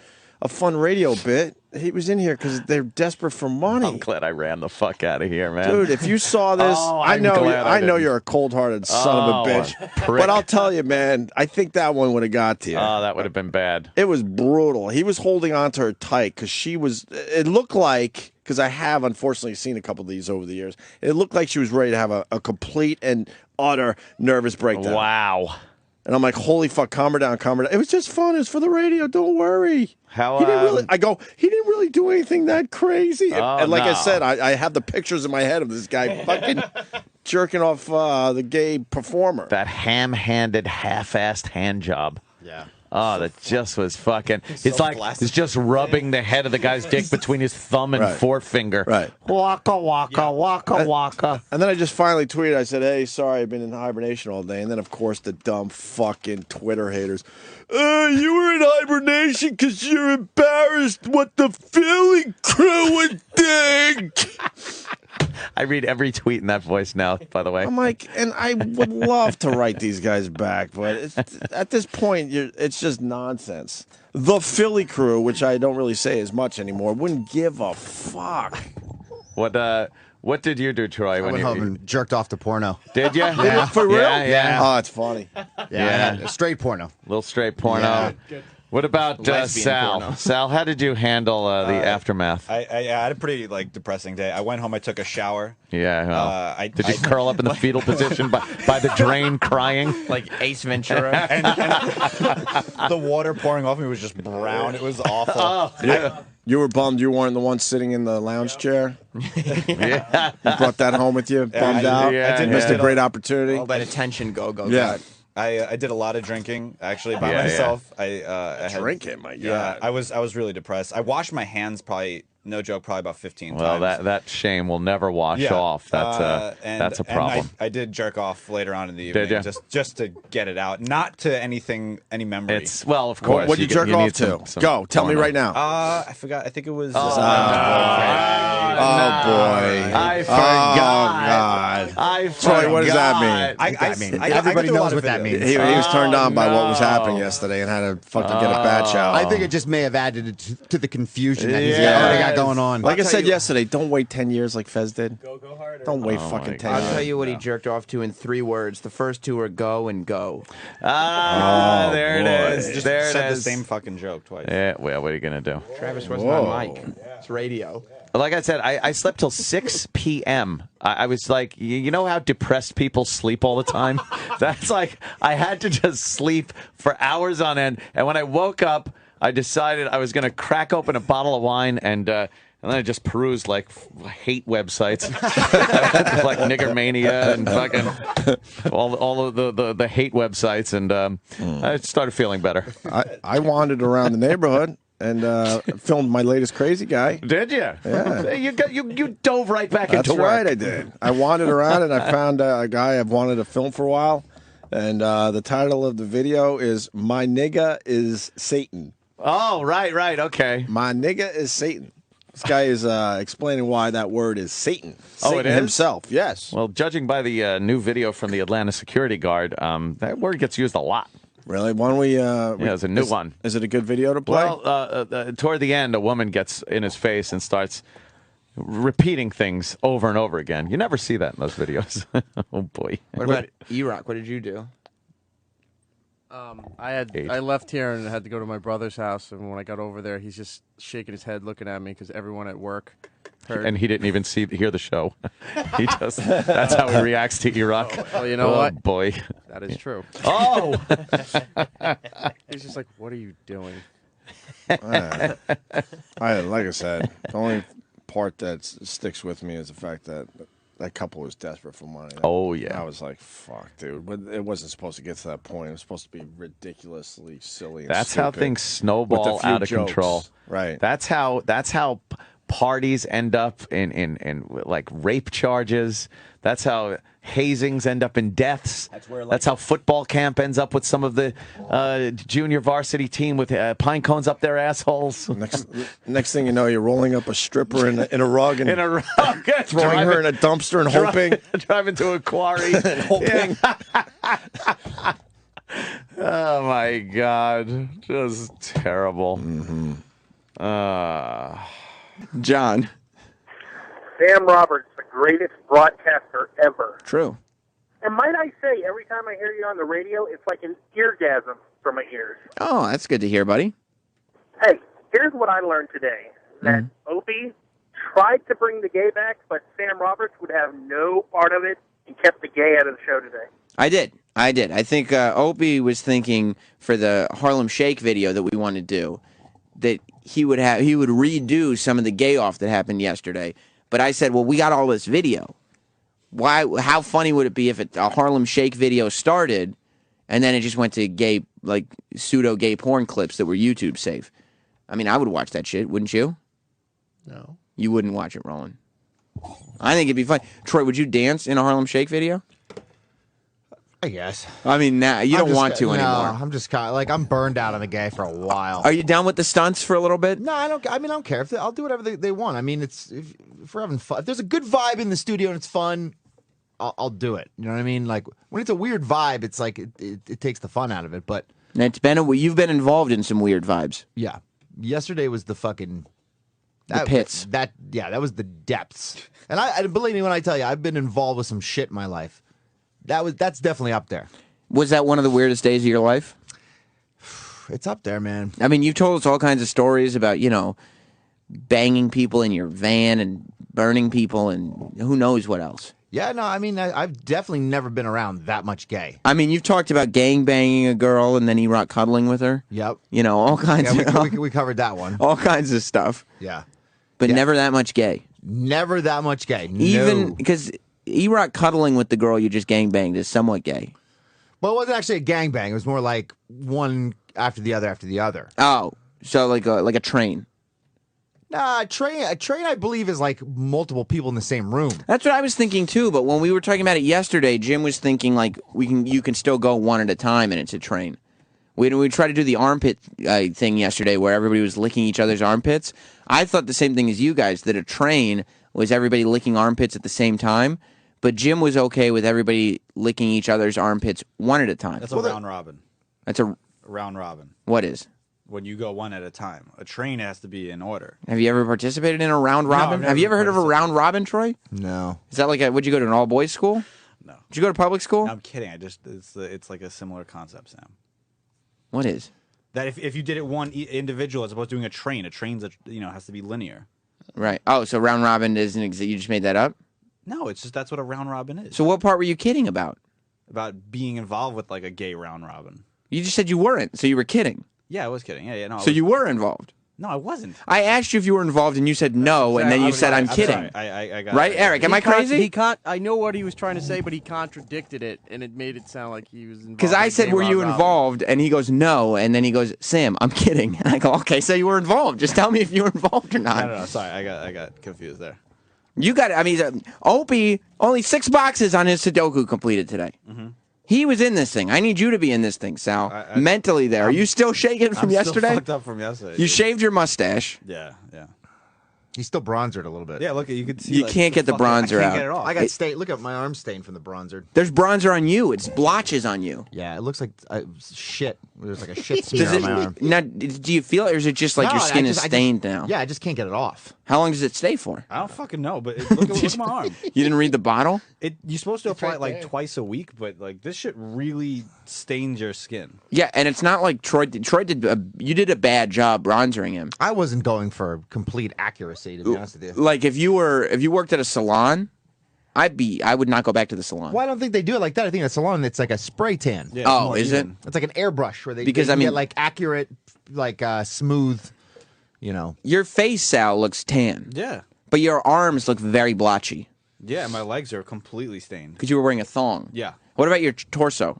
a fun radio bit. He was in here because they're desperate for money. I'm glad I ran the fuck out of here, man. Dude, if you saw this, I know you're a cold-hearted son of a bitch. But I'll tell you, man, I think that one would have got to you. Oh, that would have been bad. It was brutal. He was holding on to her tight because it looked like, because I have unfortunately seen a couple of these over the years, it looked like she was ready to have a complete and utter nervous breakdown. Wow. And I'm like, holy fuck, calm her down, calm her down. It was just fun. It was for the radio. Don't worry. How he didn't really do anything that crazy. Oh, and like I no. said, I have the pictures in my head of this guy fucking jerking off the gay performer. That ham-handed, half-assed hand job. Yeah. Oh, that just was fucking. He's just rubbing the head of the guy's dick between his thumb and forefinger. Right. Waka, waka, waka, waka. And then I just finally tweeted, I said, hey, sorry, I've been in hibernation all day. And then, of course, the dumb fucking Twitter haters. You were in hibernation because you're embarrassed what the Philly crew would think. I read every tweet in that voice now, by the way. I'm like, and I would love to write these guys back, but at this point, it's just nonsense. The Philly crew, which I don't really say as much anymore, wouldn't give a fuck. What did you do, Troy? I went home and jerked off to porno. Did you? Yeah. For real? Yeah. Oh, it's funny. Yeah. Straight porno. Little straight porno. Yeah. What about Sal? porno. Sal, how did you handle the aftermath? I had a pretty depressing day. I went home. I took a shower. Yeah. Well, Did you curl up in the fetal position by the drain, crying Like Ace Ventura. and the water pouring off me was just brown. It was awful. Oh, yeah. You were bummed you weren't the one sitting in the lounge chair? Yeah. You brought that home with you? Bummed out? Yeah, I did missed a great opportunity. All that attention go. Yeah. I did a lot of drinking actually by Yeah, myself. I had, Drinking, my God. Yeah, I was really depressed. I washed my hands probably, no joke, probably about 15 Well, times. that shame will never wash off. That's a problem. And I did jerk off later on in the evening, Did ya? just to get it out, not to any memory. It's of course. What'd you jerk off need to? some Go, tell me porno. right now. I forgot. I think it was. Oh, boy. I forgot. Oh, God. I forgot. Troy, what does that mean? Everybody knows what that means. He was turned on by what was happening yesterday and had to fucking get a batch out. I think it just may have added to the confusion that he's already got going on. Like I said yesterday, don't wait 10 years like Fez did. Go harder. Don't wait fucking 10 I'll years. tell you what he jerked off to in 3 words. The first 2 are go and go. There it boy. is. Just There said it the is. same fucking joke twice. Yeah, well, what are you going to do? Travis wasn't on mic. It's radio. Like I said, I slept till 6 p.m. I was like, you know how depressed people sleep all the time? That's like, I had to just sleep for hours on end. And when I woke up, I decided I was going to crack open a bottle of wine and then I just perused like hate websites, like Niggermania and fucking all of the hate websites, and I started feeling better. I wandered around the neighborhood and filmed my latest crazy guy. Did you? Yeah. You dove right back That's into work. right, I did. I wandered around and I found a guy I've wanted to film for a while. And the title of the video is My Nigga is Satan. Oh, right, okay. My nigga is Satan. This guy is explaining why that word is Satan. Oh, it Satan is? himself, yes. Well, judging by the new video from the Atlanta security guard, that word gets used a lot. Really? Why don't we... Yeah, it's a new one. Is it a good video to play? Well, toward the end, a woman gets in his face and starts repeating things over and over again. You never see that in those videos. Oh, boy. What about E-Rock? What did you do? I left here and had to go to my brother's house, and when I got over there, he's just shaking his head, looking at me because everyone at work heard. And he didn't even hear the show. He just that's how he reacts to E-Rock. Well, you know what? Boy, That is true. oh, He's just like, "What are you doing?" Like I said, the only part that sticks with me is the fact that that couple was desperate for money. Oh, yeah. I was like, fuck, dude. But it wasn't supposed to get to that point. It was supposed to be ridiculously silly and that's how stupid things snowball with a few out of jokes. control. Right. That's how parties end up in like rape charges. That's how hazings end up in deaths. That's how football camp ends up with some of the junior varsity team with pine cones up their assholes. Next thing you know, you're rolling up a stripper in a rug and throwing her in a dumpster and hoping. Driving to a quarry. And hoping. Oh, my God. Just terrible. Mm-hmm. John. Sam Roberts, the greatest broadcaster ever. True. And might I say, every time I hear you on the radio, it's like an eargasm for my ears. Oh, that's good to hear, buddy. Hey, here's what I learned today. That Opie tried to bring the gay back, but Sam Roberts would have no part of it and kept the gay out of the show today. I did. I think Opie was thinking for the Harlem Shake video that we want to do that he would redo some of the gay off that happened yesterday. But I said, well, we got all this video. Why? How funny would it be if a Harlem Shake video started and then it just went to gay, like pseudo gay porn clips that were YouTube safe? I mean, I would watch that shit, wouldn't you? No. You wouldn't watch it, Roland. I think it'd be fun. Troy, would you dance in a Harlem Shake video? I guess. I mean, now you don't want to anymore. I'm just kind of like I'm burned out on the gay for a while. Are you down with the stunts for a little bit? No, I don't. I mean, I don't care. I'll do whatever they want. I mean, if we're having fun, if there's a good vibe in the studio and it's fun, I'll do it. You know what I mean? Like when it's a weird vibe, it's like it takes the fun out of it. But you've been involved in some weird vibes. Yeah, yesterday was the fucking the pits. That was the depths. And I believe me when I tell you, I've been involved with some shit in my life. That's definitely up there. Was that one of the weirdest days of your life? It's up there, man. I mean, you've told us all kinds of stories about, banging people in your van and burning people and who knows what else. Yeah, no, I mean, I've definitely never been around that much gay. I mean, you've talked about gang banging a girl and then E-Rock cuddling with her. Yep. All kinds of... we covered that one. All kinds of stuff. Yeah. But never that much gay. Never that much gay. No. Even because E-Rock cuddling with the girl you just gangbanged is somewhat gay. Well, it wasn't actually a gangbang. It was more like one after the other after the other. Oh, so like a train. Nah, a train I believe is like multiple people in the same room. That's what I was thinking too, but when we were talking about it yesterday, Jim was thinking like you can still go one at a time and it's a train. We tried to do the armpit thing yesterday where everybody was licking each other's armpits. I thought the same thing as you guys, that a train was everybody licking armpits at the same time, but Jim was okay with everybody licking each other's armpits one at a time. That's a round robin. That's a round robin. What is? When you go one at a time. A train has to be in order. Have you ever participated in a round robin? Have you ever heard of a round robin, Troy? No. Is that like would you go to an all boys school? No. Did you go to public school? No, I'm kidding. It's like a similar concept, Sam. What is? That if you did it one individual as opposed to doing a train's has to be linear. Right. Oh, so round robin isn't you just made that up? No, it's just that's what a round robin is. So what part were you kidding about? About being involved with like a gay round robin. You just said you weren't, so you were kidding. Yeah, I was kidding. Yeah, no. So you were involved. No, I wasn't. I asked you if you were involved, and you said no, and then you said I'm kidding. Sorry. I got right, Eric? Am I crazy? I know what he was trying to say, but he contradicted it, and it made it sound like he was involved. Because I said, "Were you involved?" And he goes, "No," and then he goes, "Sam, I'm kidding." And I go, "Okay, so you were involved. Just tell me if you were involved or not." No. Sorry, I got confused there. You got. I mean, Opie only 6 boxes on his Sudoku completed today. Mm-hmm. He was in this thing. I need you to be in this thing, Sal. Mentally there. Are you still shaking from yesterday? I'm still fucked up from yesterday. You shaved your mustache. Yeah. He's still bronzered a little bit. Yeah, look, you can see. You can't get the bronzer out. Get it off. I got stain. Look at my arm stain from the bronzer. There's bronzer on you. It's blotches on you. Yeah, it looks like shit. There's like a shit smear on my arm. Now, do you feel it, or is it just like your skin is stained now? Yeah, I just can't get it off. How long does it stay for? I don't fucking know, but look at my arm. You didn't read the bottle? You're supposed to apply it like twice a week, but like this shit really stains your skin. Yeah, and it's not like Troy did. You did a bad job bronzering him. I wasn't going for complete accuracy, to be honest with you. Like if you worked at a salon, I would not go back to the salon. Well, I don't think they do it like that. I think at a salon it's like a spray tan. Yeah, oh, is it? It's like an airbrush where they because they I mean get like accurate, like smooth. Your face, Sal, looks tan. Yeah. But your arms look very blotchy. Yeah, my legs are completely stained. Because you were wearing a thong. Yeah. What about your torso?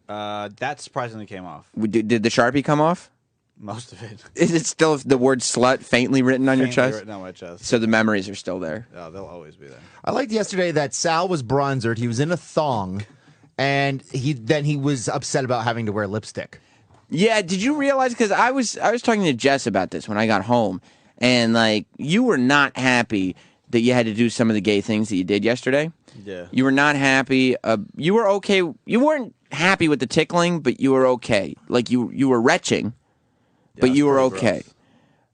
That surprisingly came off. Did the Sharpie come off? Most of it. Is it still the word slut faintly written on your chest? Written on my chest. So the memories are still there. Oh, they'll always be there. I liked yesterday that Sal was bronzered. He was in a thong, and he was upset about having to wear lipstick. Yeah, did you realize? Because I was talking to Jess about this when I got home, and like you were not happy that you had to do some of the gay things that you did yesterday. Yeah. You were not happy. You were okay. You weren't happy with the tickling, but you were okay. Like you were retching, but you were okay. Gross.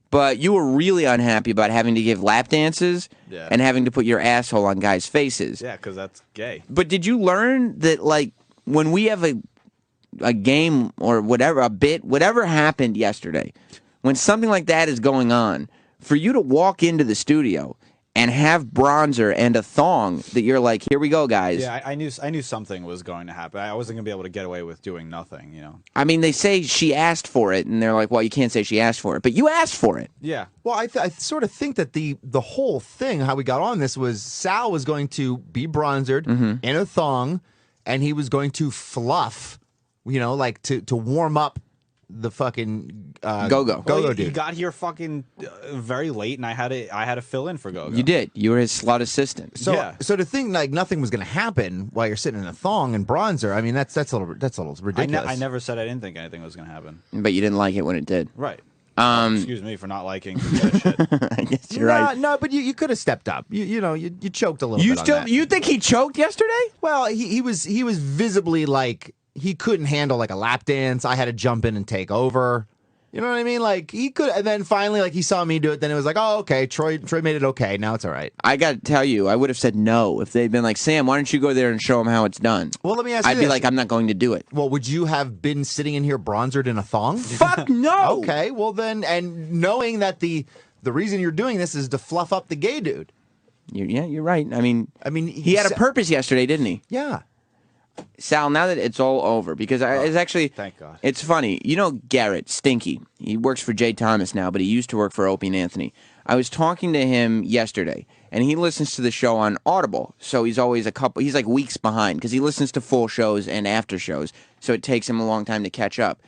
But you were really unhappy about having to give lap dances and having to put your asshole on guys' faces. Yeah, because that's gay. But did you learn that, like, when we have a game or whatever, a bit, whatever happened yesterday, when something like that is going on, for you to walk into the studio and have bronzer and a thong that you're like, here we go, guys. Yeah, I knew something was going to happen. I wasn't going to be able to get away with doing nothing, you know. I mean, they say she asked for it, and they're like, well, you can't say she asked for it, but you asked for it. Yeah. Well, I sort of think that the whole thing, how we got on this, was Sal was going to be bronzered in a thong, and he was going to fluff, you know, like to warm up the fucking Go-Go. Go-Go dude. He got here fucking very late, and I had to fill in for Go-Go. You did. You were his slut assistant. So to think like nothing was going to happen while you're sitting in a thong and bronzer, I mean that's a little ridiculous. I never said I didn't think anything was going to happen. But you didn't like it when it did. Right. Excuse me for not liking that shit. I guess you're right. No, but you could have stepped up. You choked a little bit on that. You think he choked yesterday? Well, he was visibly like he couldn't handle like a lap dance. I had to jump in and take over. You know what I mean? Like he could, and then finally, like he saw me do it. Then it was like, oh, okay, Troy made it okay. Now it's all right. I got to tell you, I would have said no if they'd been like, Sam, why don't you go there and show him how it's done? Well, let me ask you I'd be like, I'm not going to do it. Well, would you have been sitting in here bronzered in a thong? Fuck no. Okay, well then, and knowing that the reason you're doing this is to fluff up the gay dude. You're right. I mean, he had a Sa- purpose yesterday, didn't he? Yeah. Sal, now that it's all over, because it's actually, thank God. It's funny. You know Garrett, Stinky, he works for Jay Thomas now, but he used to work for Opie and Anthony. I was talking to him yesterday, and he listens to the show on Audible, so he's always he's like weeks behind, because he listens to full shows and after shows, so it takes him a long time to catch up.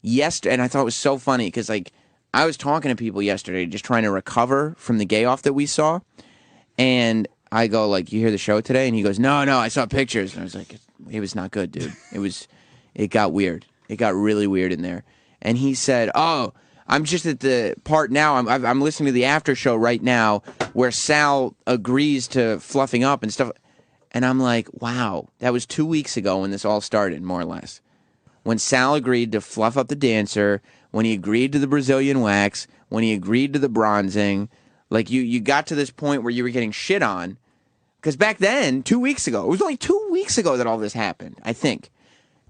And I thought it was so funny, because like, I was talking to people yesterday, just trying to recover from the gay off that we saw, and I go like, you hear the show today? And he goes, no, I saw pictures. And I was like, it was not good, dude. It got weird. It got really weird in there. And he said, oh, I'm just at the part now. I'm listening to the after show right now where Sal agrees to fluffing up and stuff. And I'm like, wow, that was 2 weeks ago when this all started, more or less. When Sal agreed to fluff up the dancer, when he agreed to the Brazilian wax, when he agreed to the bronzing. Like, you got to this point where you were getting shit on. Because back then, 2 weeks ago, it was only 2 weeks ago that all this happened, I think.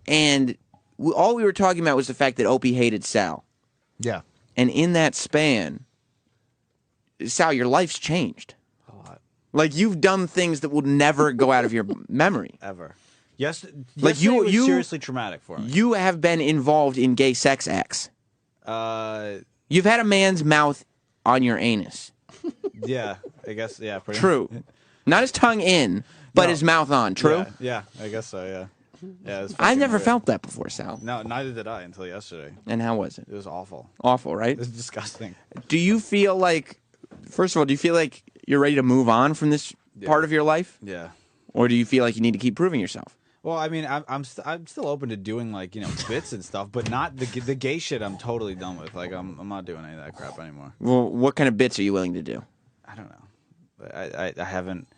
And all we were talking about was the fact that Opie hated Sal. Yeah. And in that span, Sal, your life's changed. A lot. Like, you've done things that will never go out of your memory. Ever. Yes, like you was seriously traumatic for me. You have been involved in gay sex acts. You've had a man's mouth on your anus. Yeah, I guess, yeah. Pretty True. Not his tongue in, but his mouth on. True? Yeah, I guess so, yeah. Yeah, I never felt that before, Sal. No, neither did I until yesterday. And how was it? It was awful. Awful, right? It was disgusting. Do you feel like, first of all, do you feel like you're ready to move on from this part of your life? Yeah. Or do you feel like you need to keep proving yourself? Well, I mean, I'm still open to doing like, you know, bits and stuff, but not the gay shit. I'm totally done with. Like, I'm not doing any of that crap anymore. Well, what kind of bits are you willing to do? I don't know. I haven't.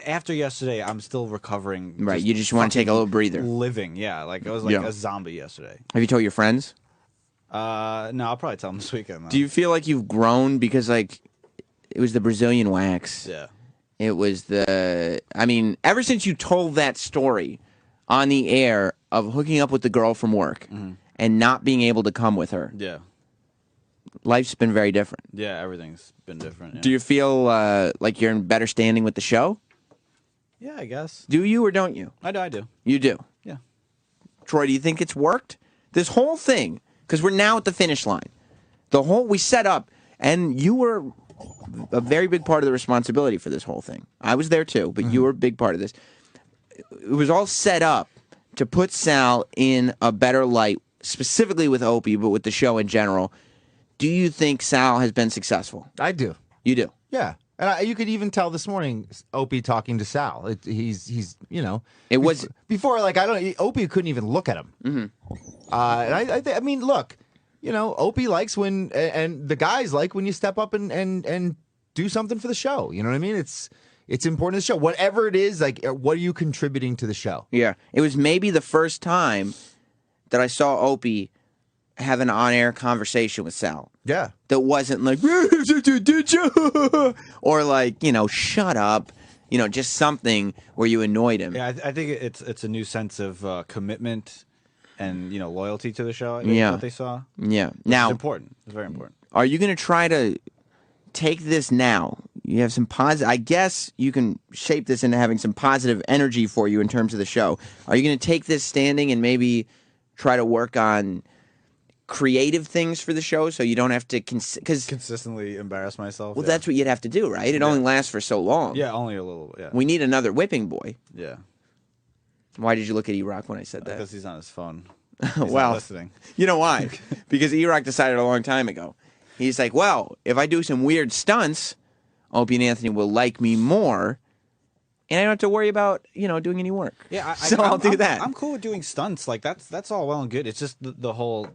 After yesterday, I'm still recovering. Right, you just want to take a little breather. Living, yeah. Like I was like a zombie yesterday. Have you told your friends? No, I'll probably tell them this weekend. Though. Do you feel like you've grown because like it was the Brazilian wax? Yeah. It was I mean, ever since you told that story on the air of hooking up with the girl from work and not being able to come with her. Yeah. Life's been very different. Yeah, everything's been different. Yeah. Do you feel like you're in better standing with the show? Yeah, I guess. Do you or don't you? I do. You do? Yeah. Troy, do you think it's worked? This whole thing, because we're now at the finish line. We set up, and you were a very big part of the responsibility for this whole thing. I was there too, but you were a big part of this. It was all set up to put Sal in a better light specifically with Opie, but with the show in general, do you think Sal has been successful? I do. You do? Yeah. And you could even tell this morning, Opie talking to Sal. He's It was before Opie couldn't even look at him. Mm-hmm. I mean, look, Opie likes when and the guys like when you step up and do something for the show. You know what I mean? It's important to the show. Whatever it is, like, what are you contributing to the show? Yeah. It was maybe the first time that I saw Opie have an on-air conversation with Sal. Yeah. That wasn't like, or like, shut up. Just something where you annoyed him. Yeah, I think it's a new sense of commitment and loyalty to the show. I think, what they saw. Yeah. Now, it's important. It's very important. Are you going to try to take this now? You have some positive. I guess you can shape this into having some positive energy for you in terms of the show. Are you going to take this standing and maybe try to work on creative things for the show so you don't have to consistently embarrass myself? Well, that's what you'd have to do, right? It only lasts for so long. Yeah, only a little. Yeah. We need another whipping boy. Yeah. Why did you look at E-Rock when I said that? Because he's on his phone. Well, not listening. You know why? Because E-Rock decided a long time ago. He's like, well, if I do some weird stunts, Opie and Anthony will like me more, and I don't have to worry about doing any work. Yeah, I'll do that. I'm cool with doing stunts. Like that's all well and good. It's just the whole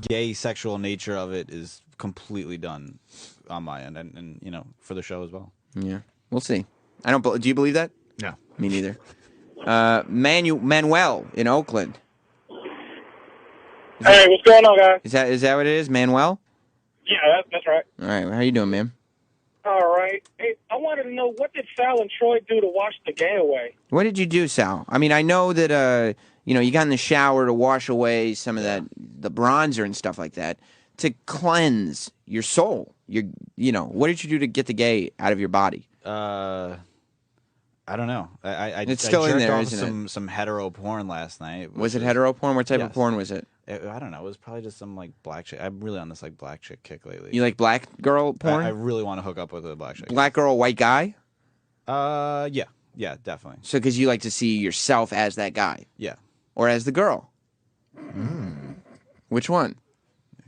gay sexual nature of it is completely done on my end, and for the show as well. Yeah, we'll see. I don't. Do you believe that? No, me neither. Manuel in Oakland. Hey, what's going on, guys? Is that what it is, Manuel? Yeah, that's right. All right, how you doing, man? All right. Hey, I wanted to know, what did Sal and Troy do to wash the gay away? What did you do, Sal? I mean, I know that you got in the shower to wash away some of the bronzer and stuff like that to cleanse your soul. What did you do to get the gay out of your body? I don't know. It's still in there, off isn't some hetero porn last night. Was it hetero porn? What type of porn was it? I don't know. It was probably just some like black chick. I'm really on this like black chick kick lately. You like black girl porn? I really want to hook up with a black chick. Black girl, white guy? Yeah, definitely. So because you like to see yourself as that guy? Yeah. Or as the girl? Which one?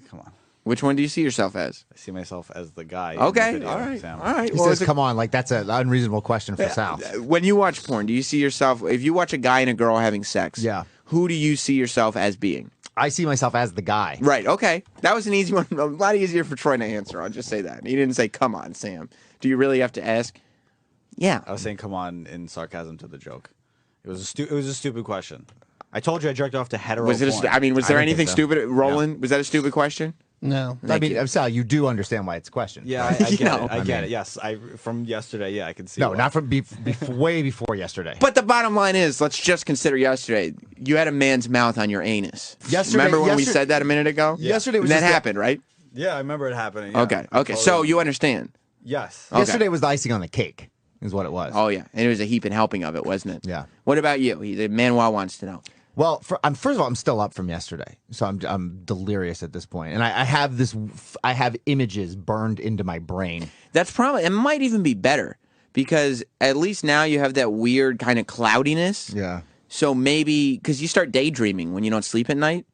Come on. Which one do you see yourself as? I see myself as the guy. Okay, in the video, all right, Sam. all right. He says, "Come on, like that's an unreasonable question for Sal." When you watch porn, do you see yourself? If you watch a guy and a girl having sex, yeah, who do you see yourself as being? I see myself as the guy. Right. Okay, that was an easy one. A lot easier for Troy to answer. I'll just say that he didn't say, "Come on, Sam." Do you really have to ask? Yeah, I was saying, "Come on" in sarcasm to the joke. It was a stupid question. I told you I jerked off to hetero. Was it? Was there anything stupid? Roland, was that a stupid question? No. I mean, Sal, you do understand why it's a question. Yeah, I get it. I get it. Yes, from yesterday. Yeah, I can see. No, why. not from way before yesterday. But the bottom line is, let's just consider yesterday. You had a man's mouth on your anus. Remember when we said that a minute ago? Yeah. Yesterday was that happened, right? Yeah, I remember it happening. Yeah. Okay. Totally. So you understand? Yes. Okay. Yesterday was the icing on the cake, is what it was. Oh yeah, and it was a heap and helping of it, wasn't it? Yeah. What about you? The Manuel wants to know. Well, first of all, I'm still up from yesterday, so I'm delirious at this point, and I have images burned into my brain. That's probably, it might even be better because at least now you have that weird kind of cloudiness. Yeah. So maybe because you start daydreaming when you don't sleep at night,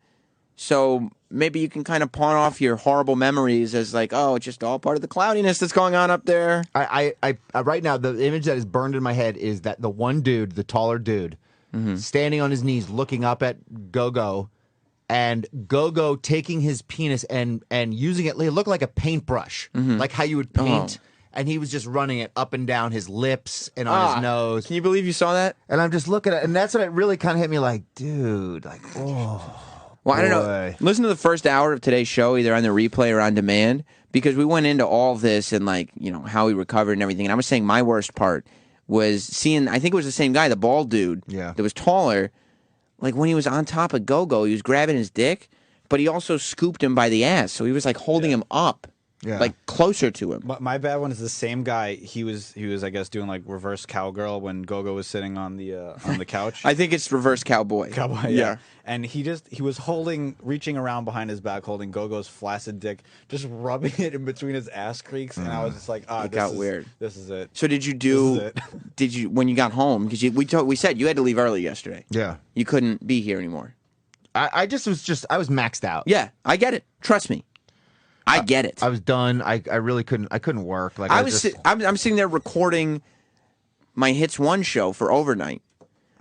so maybe you can kind of pawn off your horrible memories as like, oh, it's just all part of the cloudiness that's going on up there. I right now the image that is burned in my head is that the one dude, the taller dude. Standing on his knees, looking up at Go-Go, and Go-Go taking his penis and using it. It looked like a paintbrush, like how you would paint. And he was just running it up and down his lips and on his nose. Can you believe you saw that? And I'm just looking at it, and that's what it really kind of hit me like, dude, like, oh. Well, I don't know. Listen to the first hour of today's show, either on the replay or on demand, because we went into all this and how he recovered and everything. And I was saying my worst part was seeing, I think it was the same guy, the bald dude that was taller. Like when he was on top of Go-Go, he was grabbing his dick, but he also scooped him by the ass. So he was like holding him up, like closer to him. My bad one is the same guy. He was I guess doing like reverse cowgirl when Go-Go was sitting on the couch. I think it's reverse cowboy. Cowboy, yeah. And he was reaching around behind his back, holding Go-Go's flaccid dick, just rubbing it in between his ass creaks, and I was just like, it got weird. This is it. So did you when you got home? Because we said you had to leave early yesterday. Yeah. You couldn't be here anymore. I was maxed out. Yeah, I get it. Trust me. I get it. I was done. I really couldn't work. Like I'm sitting there recording my Hits 1 show for overnight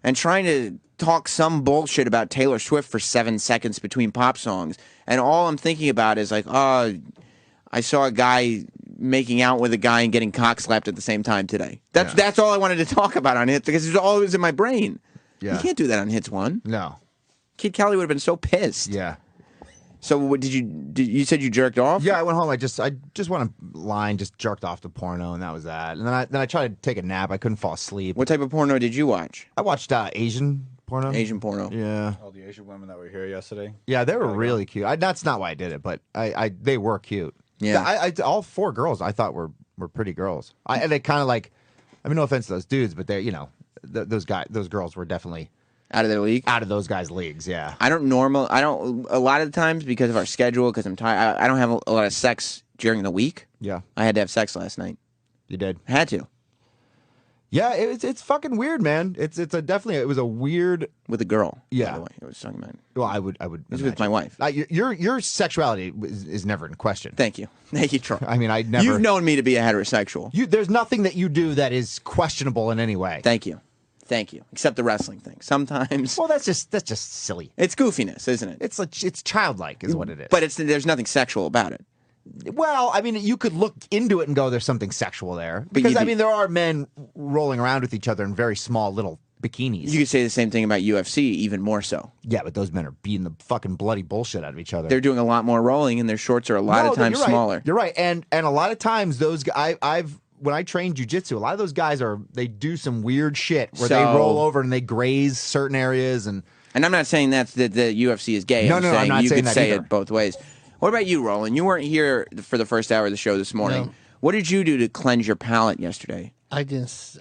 and trying to talk some bullshit about Taylor Swift for 7 seconds between pop songs. And all I'm thinking about is like, oh, I saw a guy making out with a guy and getting cock slapped at the same time today. That's all I wanted to talk about on Hits because it's always in my brain. Yeah. You can't do that on Hits 1. No. Kid Kelly would have been so pissed. Yeah. So what you said you jerked off? Yeah, I went home. I just went a line, just jerked off to porno, and that was that. And then I tried to take a nap. I couldn't fall asleep. What type of porno did you watch? I watched Asian porno. Asian porno. Yeah. All the Asian women that were here yesterday. Yeah, they were really cute. That's not why I did it, but they were cute. Yeah. All 4 girls I thought were pretty girls. And they kind of like, I mean, no offense to those dudes, but they, those girls were definitely out of their league. Out of those guys' leagues, yeah. A lot of the times because of our schedule, because I'm tired, I don't have a lot of sex during the week. Yeah. I had to have sex last night. You did? I had to. Yeah, it's fucking weird, man. It was a weird with a girl. Yeah, by the way, it was talking about. Well, I would. It was with my wife. Your sexuality is never in question. Thank you, Troy. I mean, I never. You've known me to be a heterosexual. There's nothing that you do that is questionable in any way. Thank you, except the wrestling thing. Sometimes. Well, that's just silly. It's goofiness, isn't it? It's childlike, is what it is. But there's nothing sexual about it. Well, I mean, you could look into it and go, there's something sexual there. Because, I mean, there are men rolling around with each other in very small little bikinis. You could say the same thing about UFC, even more so. Yeah, but those men are beating the fucking bloody bullshit out of each other. They're doing a lot more rolling, and their shorts are a lot of times smaller. You're right. And a lot of times, those when I train jiu-jitsu, a lot of those guys they do some weird shit where they roll over and they graze certain areas. And I'm not saying that the UFC is gay. No, I'm not you saying could that say either. It both ways. What about you, Roland? You weren't here for the first hour of the show this morning. No. What did you do to cleanse your palate yesterday? I just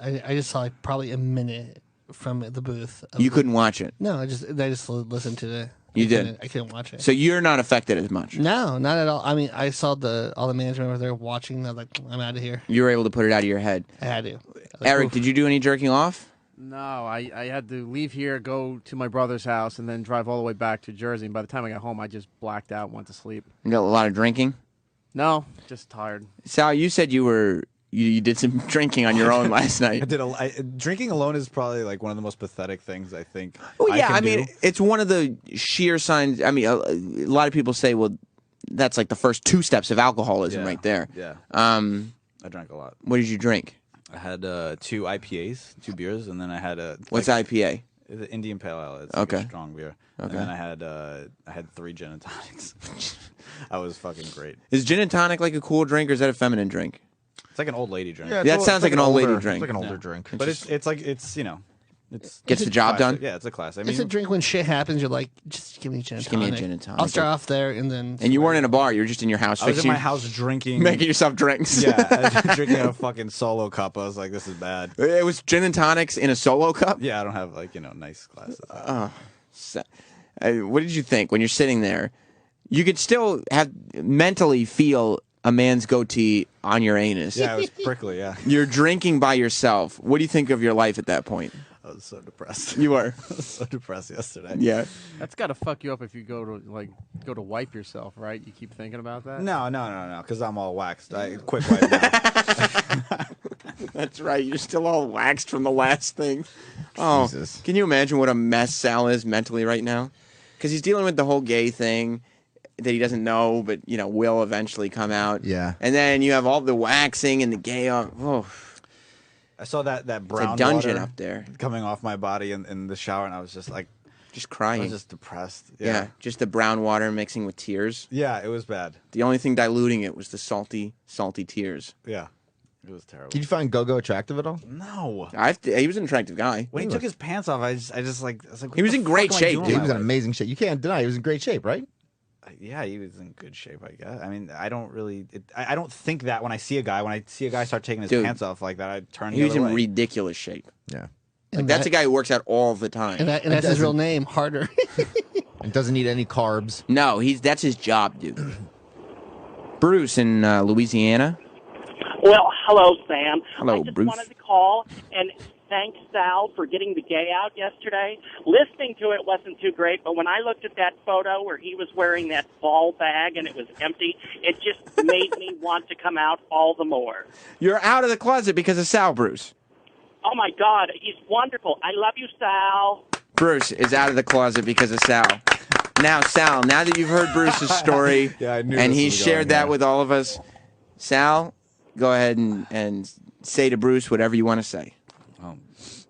saw like probably a minute from the booth. You couldn't watch it? No, I just listened to it. You did? I couldn't watch it. So you're not affected as much? No, not at all. I mean, I saw all the management over there watching. And I was like, I'm out of here. You were able to put it out of your head? I had to. Like, Eric, oof. did you do any jerking off? No, I had to leave here, go to my brother's house, and then drive all the way back to Jersey. And by the time I got home, I just blacked out and went to sleep. You got a lot of drinking? No, just tired. Sal, you said you did some drinking on your own last night. I did. Drinking alone is probably like one of the most pathetic things I think. Well, yeah, I mean, it's one of the sheer signs. I mean, a lot of people say, well, that's like the first 2 steps of alcoholism right there. Yeah. I drank a lot. What did you drink? I had 2 IPAs, 2 beers, and then I had a. What's IPA? It's an Indian Pale Ale. It's okay. Like a strong beer. Okay. And then I had 3 gin and tonics. I was fucking great. Is gin and tonic like a cool drink, or is that a feminine drink? It's like an old lady drink. Yeah, that sounds like an old lady drink. It's like an older drink. But it's like it's gets the job done. Yeah, it's a class. I mean, it's a drink when shit happens. You're like, just give me a gin and tonic. Give me a gin and tonic. I'll start off there and then. And you weren't in a bar. You were just in your house. I was in my house drinking, making yourself drinks. Yeah, drinking a fucking solo cup. I was like, this is bad. It was gin and tonics in a solo cup. Yeah, I don't have nice glasses. What did you think when you're sitting there? You could still mentally feel a man's goatee on your anus. Yeah, it was prickly. Yeah. You're drinking by yourself. What do you think of your life at that point? I was so depressed. You were? I was so depressed yesterday. Yeah. That's got to fuck you up if you go to wipe yourself, right? You keep thinking about that? No, because I'm all waxed. I quick wipe now. That's right. You're still all waxed from the last thing. Oh, Jesus. Can you imagine what a mess Sal is mentally right now? Because he's dealing with the whole gay thing that he doesn't know, but will eventually come out. Yeah. And then you have all the waxing and the gay. Oh. I saw that brown it's a dungeon water up there coming off my body in the shower, and I was just like, just crying. I was just depressed. Yeah, just the brown water mixing with tears. Yeah, it was bad. The only thing diluting it was the salty tears. Yeah, it was terrible. Did you find Go-Go attractive at all? No. He was an attractive guy. When he took his pants off, I was like, he was in great shape, dude. He was in amazing shape. You can't deny he was in great shape, right? Yeah, he was in good shape, I guess. I mean, I don't really, I don't think that when I see a guy start taking his pants off like that, I turn the other way. He was in ridiculous shape. Yeah. Like that's a guy who works out all the time. And that's his real name, Harder. And doesn't eat any carbs. No, that's his job, dude. Bruce in Louisiana. Well, hello, Sam. Hello, I just Bruce. wanted to call and thank Sal for getting the gay out yesterday. Listening to it wasn't too great, but when I looked at that photo where he was wearing that ball bag and it was empty, it just made me want to come out all the more. You're out of the closet because of Sal, Bruce. Oh, my God. He's wonderful. I love you, Sal. Bruce is out of the closet because of Sal. Now, Sal, now that you've heard Bruce's story and he shared that with all of us, Sal, go ahead and say to Bruce whatever you want to say.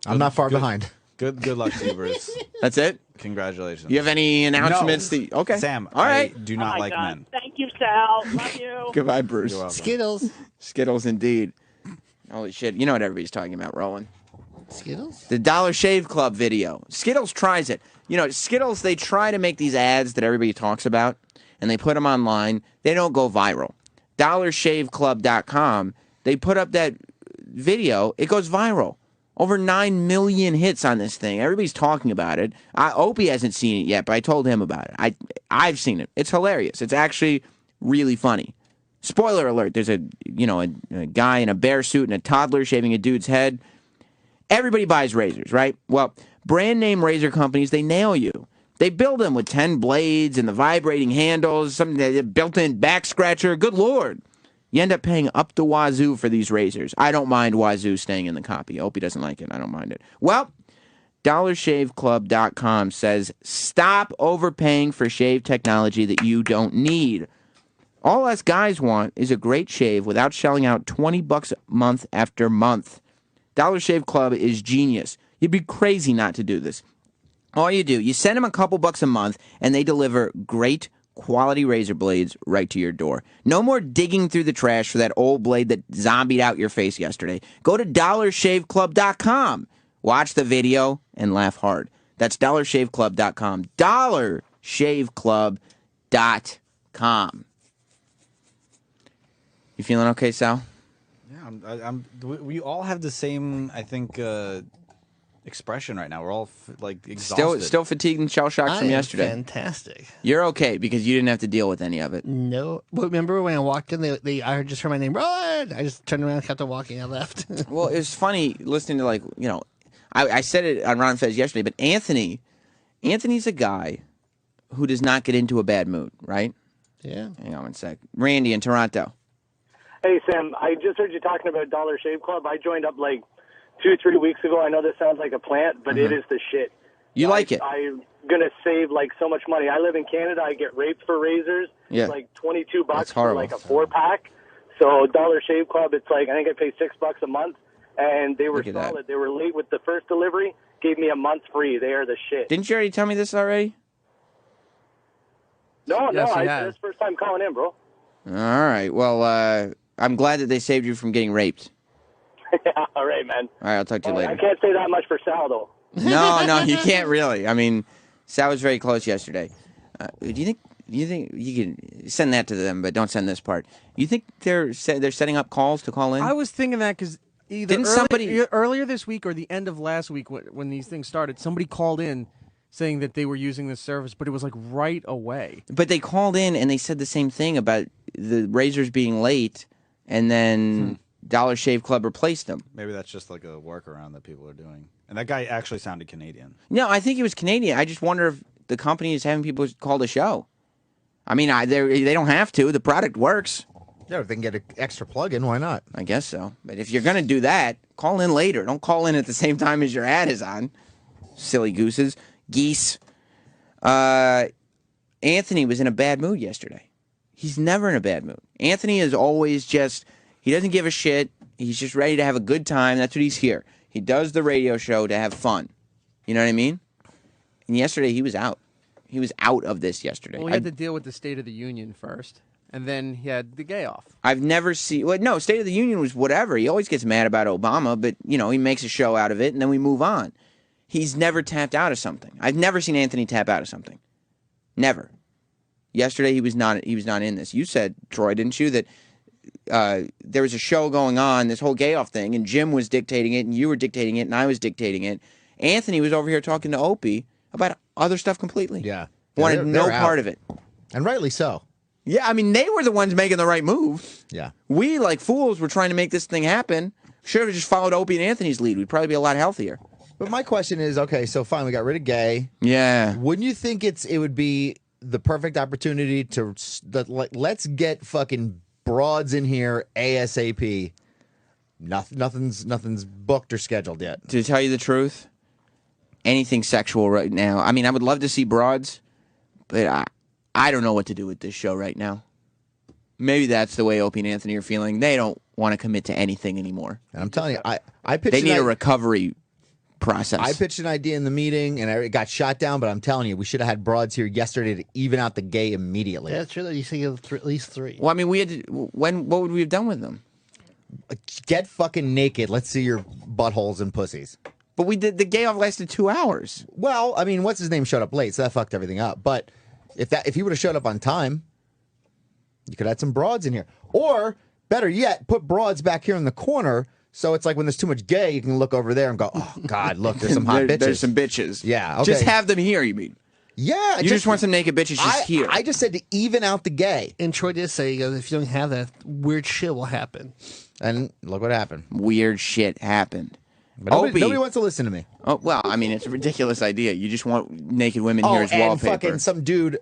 I'm not far behind. Good luck to you, Bruce. That's it? Congratulations. You have any announcements? No. Okay. Sam, all right. I do not like God. men. Thank you, Sal. Love you. Goodbye, Bruce. You're welcome. Skittles. Skittles, indeed. Holy shit. You know what everybody's talking about, Roland. Skittles? The Dollar Shave Club video. Skittles tries it. You know, Skittles, they try to make these ads that everybody talks about, and they put them online. They don't go viral. DollarShaveClub.com, they put up that video. It goes viral. Over 9 million hits on this thing. Everybody's talking about it. Opie hasn't seen it yet, but I told him about it. I've seen it. It's hilarious. It's actually really funny. Spoiler alert, there's a guy in a bear suit and a toddler shaving a dude's head. Everybody buys razors, right? Well, brand name razor companies, they nail you. They build them with 10 blades and the vibrating handles, something that built-in back scratcher. Good Lord. You end up paying up the wazoo for these razors. I don't mind wazoo staying in the copy. Opie doesn't like it. I don't mind it. Well, DollarShaveClub.com says, stop overpaying for shave technology that you don't need. All us guys want is a great shave without shelling out $20 a month after month. Dollar Shave Club is genius. You'd be crazy not to do this. All you do, you send them a couple bucks a month, and they deliver great quality razor blades right to your door. No more digging through the trash for that old blade that zombied out your face yesterday. Go to DollarShaveClub.com. Watch the video and laugh hard. That's DollarShaveClub.com. DollarShaveClub.com. You feeling okay, Sal? Yeah, we all have the same, I think, expression right now. We're all exhausted. Still fatigued and shell shocked from yesterday. Fantastic. You're okay because you didn't have to deal with any of it. No, but remember when I walked in, I just heard my name, Roland. I just turned around, kept on walking, I left. Well, it was funny listening to I said it on Ron Fez yesterday, but Anthony's a guy who does not get into a bad mood, right? Yeah. Hang on one sec. Randy in Toronto. Hey, Sam, I just heard you talking about Dollar Shave Club. I joined up 2-3 weeks ago. I know this sounds like a plant, but it is the shit. You like it? I'm going to save so much money. I live in Canada. I get raped for razors. Yeah. It's $22 That's for horrible. a 4-pack. So Dollar Shave Club, it's I think I pay $6 a month, and they were Look at that. solid. They were late with the first delivery. Gave me a month free. They are the shit. Didn't you already tell me this already? No, Yes, he this has. is the first time calling in, bro. All right. Well, I'm glad that they saved you from getting raped. All right, man. All right, I'll talk to you I later. can't say that much for Sal, though. No, you can't really. I mean, Sal was very close yesterday. Do you think you can send that to them, but don't send this part? You think they're setting up calls to call in? I was thinking that because either earlier this week or the end of last week when these things started, somebody called in saying that they were using this service, but it was right away. But they called in and they said the same thing about the razors being late, and then Dollar Shave Club replaced them. Maybe that's just a workaround that people are doing. And that guy actually sounded Canadian. No, I think he was Canadian. I just wonder if the company is having people call the show. I mean, they don't have to. The product works. Yeah, if they can get an extra plug-in, why not? I guess so. But if you're going to do that, call in later. Don't call in at the same time as your ad is on. Silly gooses. Geese. Anthony was in a bad mood yesterday. He's never in a bad mood. Anthony is always he doesn't give a shit. He's just ready to have a good time. That's what he's here. He does the radio show to have fun. You know what I mean? And yesterday he was out. He was out of this yesterday. Well, he had to deal with the State of the Union first, and then he had the gay off. I've never seen... Well, no, State of the Union was whatever. He always gets mad about Obama, but, he makes a show out of it, and then we move on. He's never tapped out of something. I've never seen Anthony tap out of something. Never. Yesterday, he was not in this. You said, Troy, didn't you, that there was a show going on, this whole gay off thing, and Jim was dictating it, and you were dictating it, and I was dictating it. Anthony was over here talking to Opie about other stuff completely. Yeah. Wanted no part of it. And rightly so. Yeah, I mean, they were the ones making the right move. Yeah. We, like fools, were trying to make this thing happen. Should have just followed Opie and Anthony's lead. We'd probably be a lot healthier. But my question is, okay, so fine, we got rid of gay. Yeah. Wouldn't you think it would be the perfect opportunity to let's get fucking broads in here ASAP? Nothing's booked or scheduled yet. To tell you the truth, anything sexual right now. I mean, I would love to see broads, but I don't know what to do with this show right now. Maybe that's the way Opie and Anthony are feeling. They don't want to commit to anything anymore. And I'm telling you, I pitched. They need a recovery process. I pitched an idea in the meeting, and it got shot down. But I'm telling you, we should have had broads here yesterday to even out the gay immediately. Yeah, that's true. You think of at least 3. Well, I mean, we had to, what would we have done with them? Get fucking naked. Let's see your buttholes and pussies. But we did. The gay off lasted 2 hours. Well, I mean, what's his name showed up late, so that fucked everything up. But if he would have showed up on time, you could have had some broads in here. Or better yet, put broads back here in the corner. So it's like when there's too much gay, you can look over there and go, oh, God, look, there's some hot bitches. There's some bitches. Yeah, okay. Just have them here, you mean? Yeah. You just want some naked bitches just here. I just said to even out the gay. And Troy did say, he goes, if you don't have that, weird shit will happen. And look what happened. Weird shit happened. But nobody wants to listen to me. Oh, well, I mean, it's a ridiculous idea. You just want naked women here as and wallpaper. Fucking some dude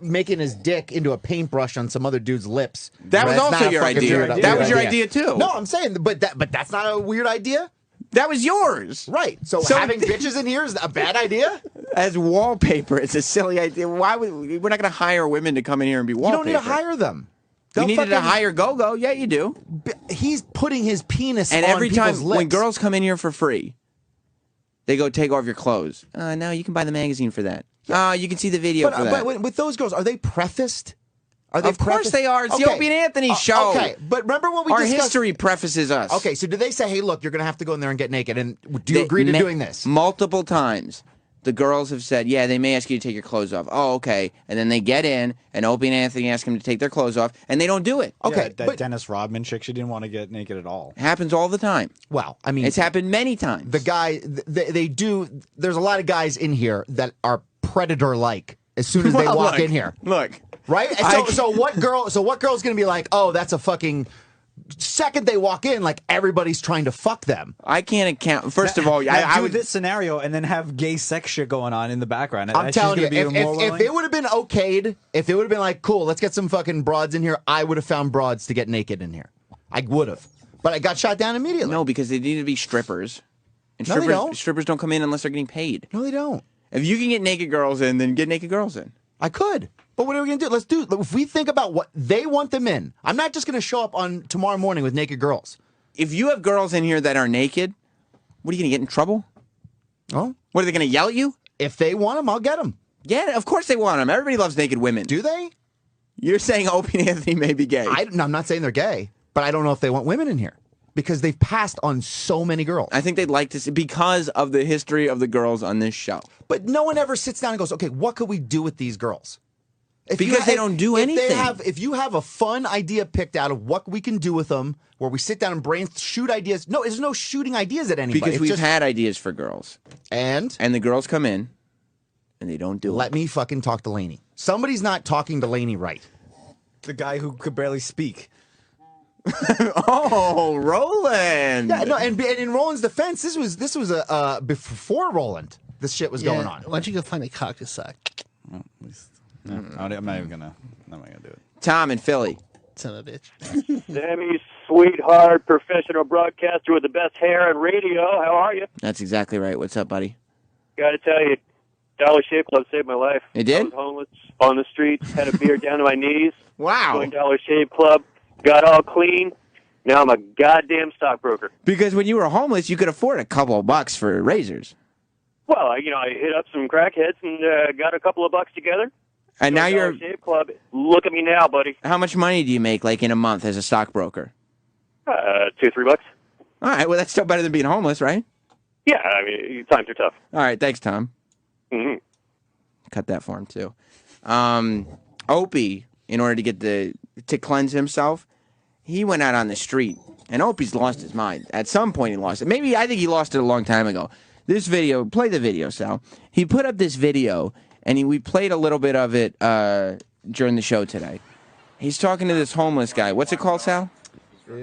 making his dick into a paintbrush on some other dude's lips. That was also your idea. That was your idea, too. No, I'm saying, but that's not a weird idea? That was yours. Right. So having bitches in here is a bad idea? As wallpaper, it's a silly idea. We're not going to hire women to come in here and be wallpaper. You don't need to hire them. You needed to hire Go-Go. Yeah, you do. He's putting his penis on every people's time lips. when girls come in here for free, they go take off your clothes. No, you can buy the magazine for that. You can see the video for that. But with those girls, are they prefaced? Of course they are. It's the Opie and Anthony show. Okay, but remember when we Our discussed... history prefaces us. Okay, so do they say, hey, look, you're going to have to go in there and get naked, and do you agree to doing this? Multiple times. The girls have said, yeah, they may ask you to take your clothes off. Oh, okay. And then they get in, and Opie and Anthony ask them to take their clothes off, and they don't do it. Okay, that Dennis Rodman chick, she didn't want to get naked at all. Happens all the time. Well, I mean... It's happened many times. The guy, they do... There's a lot of guys in here that are predator-like as soon as they walk in here. Look. Right? And so what girl's going to be like, oh, that's a fucking... Second they walk in, like everybody's trying to fuck them. I can't account. First of all, I would this scenario and then have gay sex shit going on in the background. I'm telling you, if it would have been okayed, if it would have been like, cool, let's get some fucking broads in here, I would have found broads to get naked in here. I would have. But I got shot down immediately. No, because they need to be strippers. And no, they don't. Strippers don't come in unless they're getting paid. No, they don't. If you can get naked girls in, then get naked girls in. I could. But what are we going to do? Let's do. If we think about what they want them in, I'm not just going to show up on tomorrow morning with naked girls. If you have girls in here that are naked, what are you going to get in trouble? Oh. What, are they going to yell at you? If they want them, I'll get them. Yeah, of course they want them. Everybody loves naked women. Do they? You're saying Opie and Anthony may be gay. No, I'm not saying they're gay, but I don't know if they want women in here. Because they've passed on so many girls. I think they'd like to see, because of the history of the girls on this show. But no one ever sits down and goes, okay, what could we do with these girls? Because they don't do anything. If you have a fun idea picked out of what we can do with them, where we sit down and shoot ideas. No, there's no shooting ideas at anybody. Because we've had ideas for girls. And the girls come in, and they don't do it. Let me fucking talk to Lainey. Somebody's not talking to Lainey right. The guy who could barely speak. Oh, Roland. Yeah, no, and in Roland's defense, this was before Roland. This shit was going on. Why don't you go find a cock to suck? I'm not even gonna do it. Tom in Philly. Son of a bitch. Sammy, sweetheart, professional broadcaster with the best hair on radio. How are you? That's exactly right. What's up, buddy? Got to tell you, Dollar Shave Club saved my life. It did? I was homeless on the streets, had a beard down to my knees. Wow. Joined Dollar Shave Club, got all clean. Now I'm a goddamn stockbroker. Because when you were homeless, you could afford a couple of bucks for razors. Well, I hit up some crackheads and got a couple of bucks together. And now you're Dollar Shave Club. Look at me now, buddy. How much money do you make, like, in a month as a stockbroker? $2-3. All right, well, that's still better than being homeless, right? Yeah, I mean, times are tough. All right, thanks, Tom. Mm-hmm. Cut that for him, too. Opie, in order to get to cleanse himself, he went out on the street, and Opie's lost his mind. At some point, he lost it. I think he lost it a long time ago. This video, play the video, Sal. He put up this video, and we played a little bit of it during the show today. He's talking to this homeless guy. What's it called, Sal? My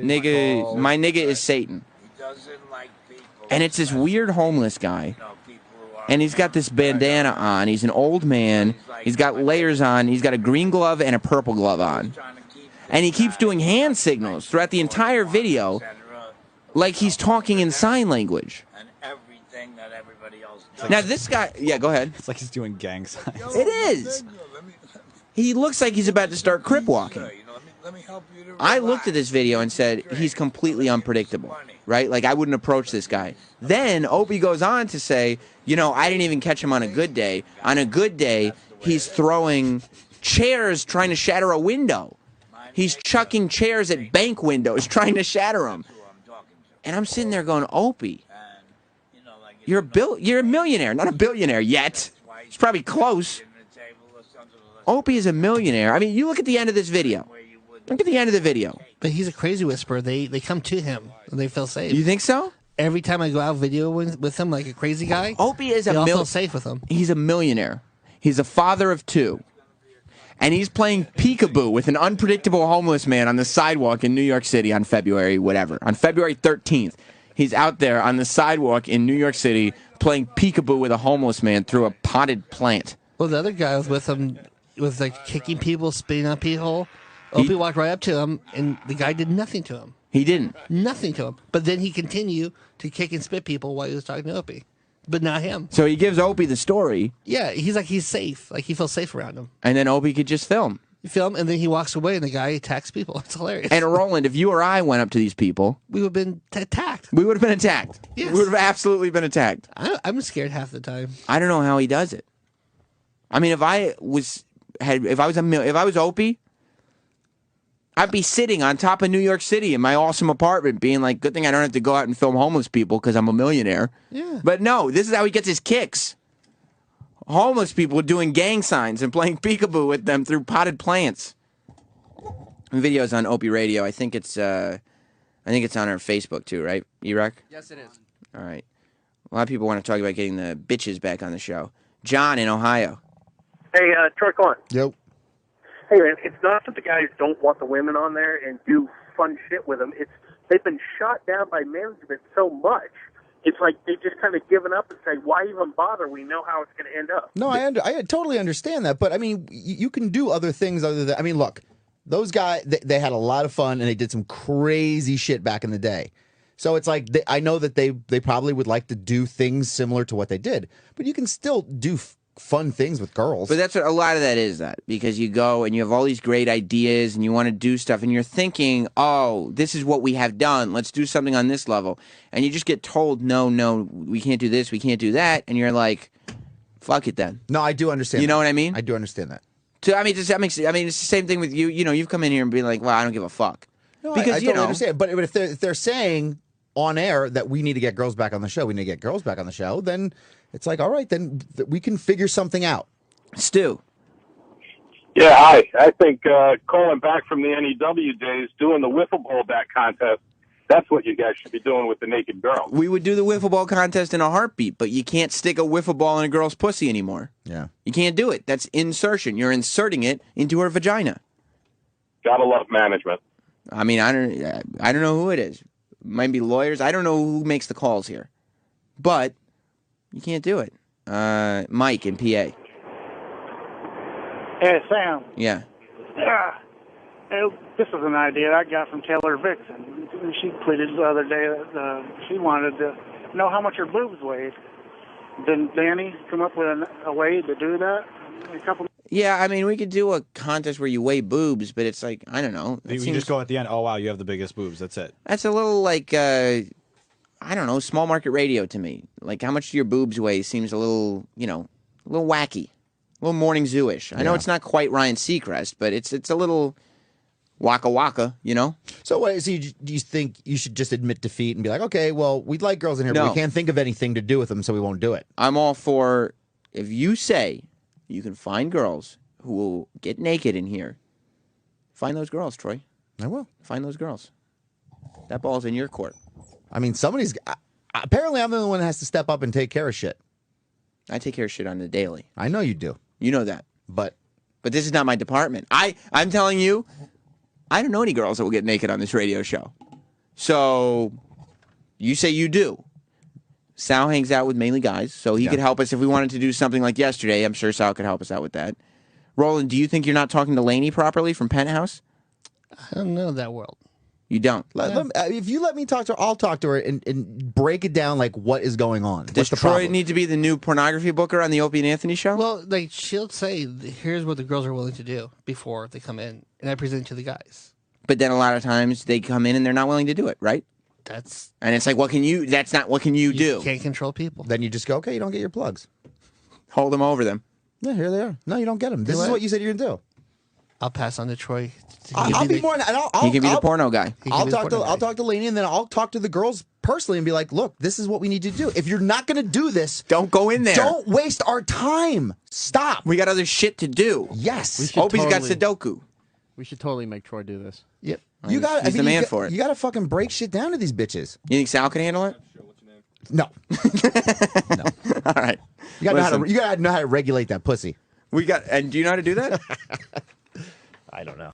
nigga is Satan. And it's this weird homeless guy. And he's got this bandana on. He's an old man. He's got layers on. He's got a green glove and a purple glove on. And he keeps doing hand signals throughout the entire video like he's talking in sign language. Now, this guy... Yeah, go ahead. It's like he's doing gang signs. It is. He looks like he's about to start crip walking. I looked at this video and said, he's completely unpredictable, right? Like, I wouldn't approach this guy. Then Opie goes on to say, you know, I didn't even catch him on a good day. On a good day, he's throwing chairs trying to shatter a window. He's chucking chairs at bank windows trying to shatter them. And I'm sitting there going, Opie, you're a millionaire, not a billionaire yet. He's probably close. Opie is a millionaire. I mean, you look at the end of this video. Look at the end of the video. But he's a crazy whisperer. They come to him and they feel safe. You think so? Every time I go out video with him, like a crazy guy, Opie is they all feel safe with him. He's a millionaire. He's a father of two. And he's playing peekaboo with an unpredictable homeless man on the sidewalk in New York City on February 13th. He's out there on the sidewalk in New York City playing peekaboo with a homeless man through a potted plant. Well, the other guy was with him, was like kicking people, spitting on people. Opie walked right up to him, and the guy did nothing to him. He didn't. Nothing to him. But then he continued to kick and spit people while he was talking to Opie. But not him. So he gives Opie the story. Yeah, he's safe. Like, he feels safe around him. And then Opie could just film. You film, and then he walks away, and the guy attacks people. It's hilarious. And Roland, if you or I went up to these people... we would have been attacked. We would have been attacked. Yes. We would have absolutely been attacked. I'm scared half the time. I don't know how he does it. I mean, if I was Opie, I'd be sitting on top of New York City in my awesome apartment being like, good thing I don't have to go out and film homeless people because I'm a millionaire. Yeah. But no, this is how he gets his kicks. Homeless people doing gang signs and playing peekaboo with them through potted plants. The video's on Opie Radio. I think it's on our Facebook too, right, E-Rec? Yes, it is. All right. A lot of people want to talk about getting the bitches back on the show. John in Ohio. Hey, Troy Corn. Yep. Hey, man, it's not that the guys don't want the women on there and do fun shit with them. It's they've been shot down by management so much. It's like they've just kind of given up and say, why even bother? We know how it's going to end up. No, I totally understand that. But, I mean, you can do other things other than... I mean, look, those guys, they had a lot of fun, and they did some crazy shit back in the day. So it's like, I know that they probably would like to do things similar to what they did. But you can still do fun things with girls. But that's what a lot of that is, because you go and you have all these great ideas and you want to do stuff and you're thinking, oh, this is what we have done. Let's do something on this level. And you just get told, no, we can't do this, we can't do that. And you're like, fuck it then. No, I do understand. You know what I mean? I do understand that. So, I mean, it's the same thing with you. You know, you've come in here and been like, well, I don't give a fuck. No, because, I totally understand. But if they're saying on air that we need to get girls back on the show, then it's like, all right, then we can figure something out. Stu. Yeah, hi. I think calling back from the NEW days, doing the wiffle ball bat contest, that's what you guys should be doing with the naked girl. We would do the wiffle ball contest in a heartbeat, but you can't stick a wiffle ball in a girl's pussy anymore. Yeah. You can't do it. That's insertion. You're inserting it into her vagina. Gotta love management. I mean, I don't know who it is. It might be lawyers. I don't know who makes the calls here. But you can't do it. Mike in PA. Hey, Sam. Yeah. This is an idea I got from Taylor Vixen. She tweeted the other day that she wanted to know how much her boobs weighed. Didn't Danny come up with a way to do that? Yeah, I mean, we could do a contest where you weigh boobs, but it's like, I don't know. You just go at the end, oh, wow, you have the biggest boobs. That's it. That's a little like, I don't know, small market radio to me. Like, how much do your boobs weigh seems a little, a little wacky. A little Morning Zoo-ish. I know it's not quite Ryan Seacrest, but it's a little waka waka, So do you think you should just admit defeat and be like, okay, well, we'd like girls in here, but we can't think of anything to do with them, so we won't do it. I'm all for, if you say you can find girls who will get naked in here, find those girls, Troy. I will. Find those girls. That ball's in your court. I mean, apparently I'm the only one that has to step up and take care of shit. I take care of shit on the daily. I know you do. You know that. But this is not my department. I'm telling you, I don't know any girls that will get naked on this radio show. So you say you do. Sal hangs out with mainly guys, so he could help us if we wanted to do something like yesterday. I'm sure Sal could help us out with that. Roland, do you think you're not talking to Lainey properly from Penthouse? I don't know that world. You don't. If you let me talk to her, I'll talk to her and break it down like what is going on. Does What's the Troy problem? need to be the new pornography booker on the Opie and Anthony show? Well, like she'll say, "Here's what the girls are willing to do before they come in," and I present it to the guys. But then a lot of times they come in and they're not willing to do it, right? And it's like, what can you? That's not what can you do? Can't control people. Then you just go, okay, you don't get your plugs. Hold them over them. Yeah, here they are. No, you don't get them. This is what you said you're gonna do. I'll pass on to Troy. I'll be more. He can be the porno guy. I'll talk to Lainey, and then I'll talk to the girls personally and be like, look, this is what we need to do. If you're not going to do this, don't go in there. Don't waste our time. Stop. We got other shit to do. Yes. Opie's got Sudoku. We should totally make Troy do this. Yep. You got. He's the man for it. You got to fucking break shit down to these bitches. You think Sal can handle it? No. All right. You got to know how to regulate that pussy. And do you know how to do that? I don't know.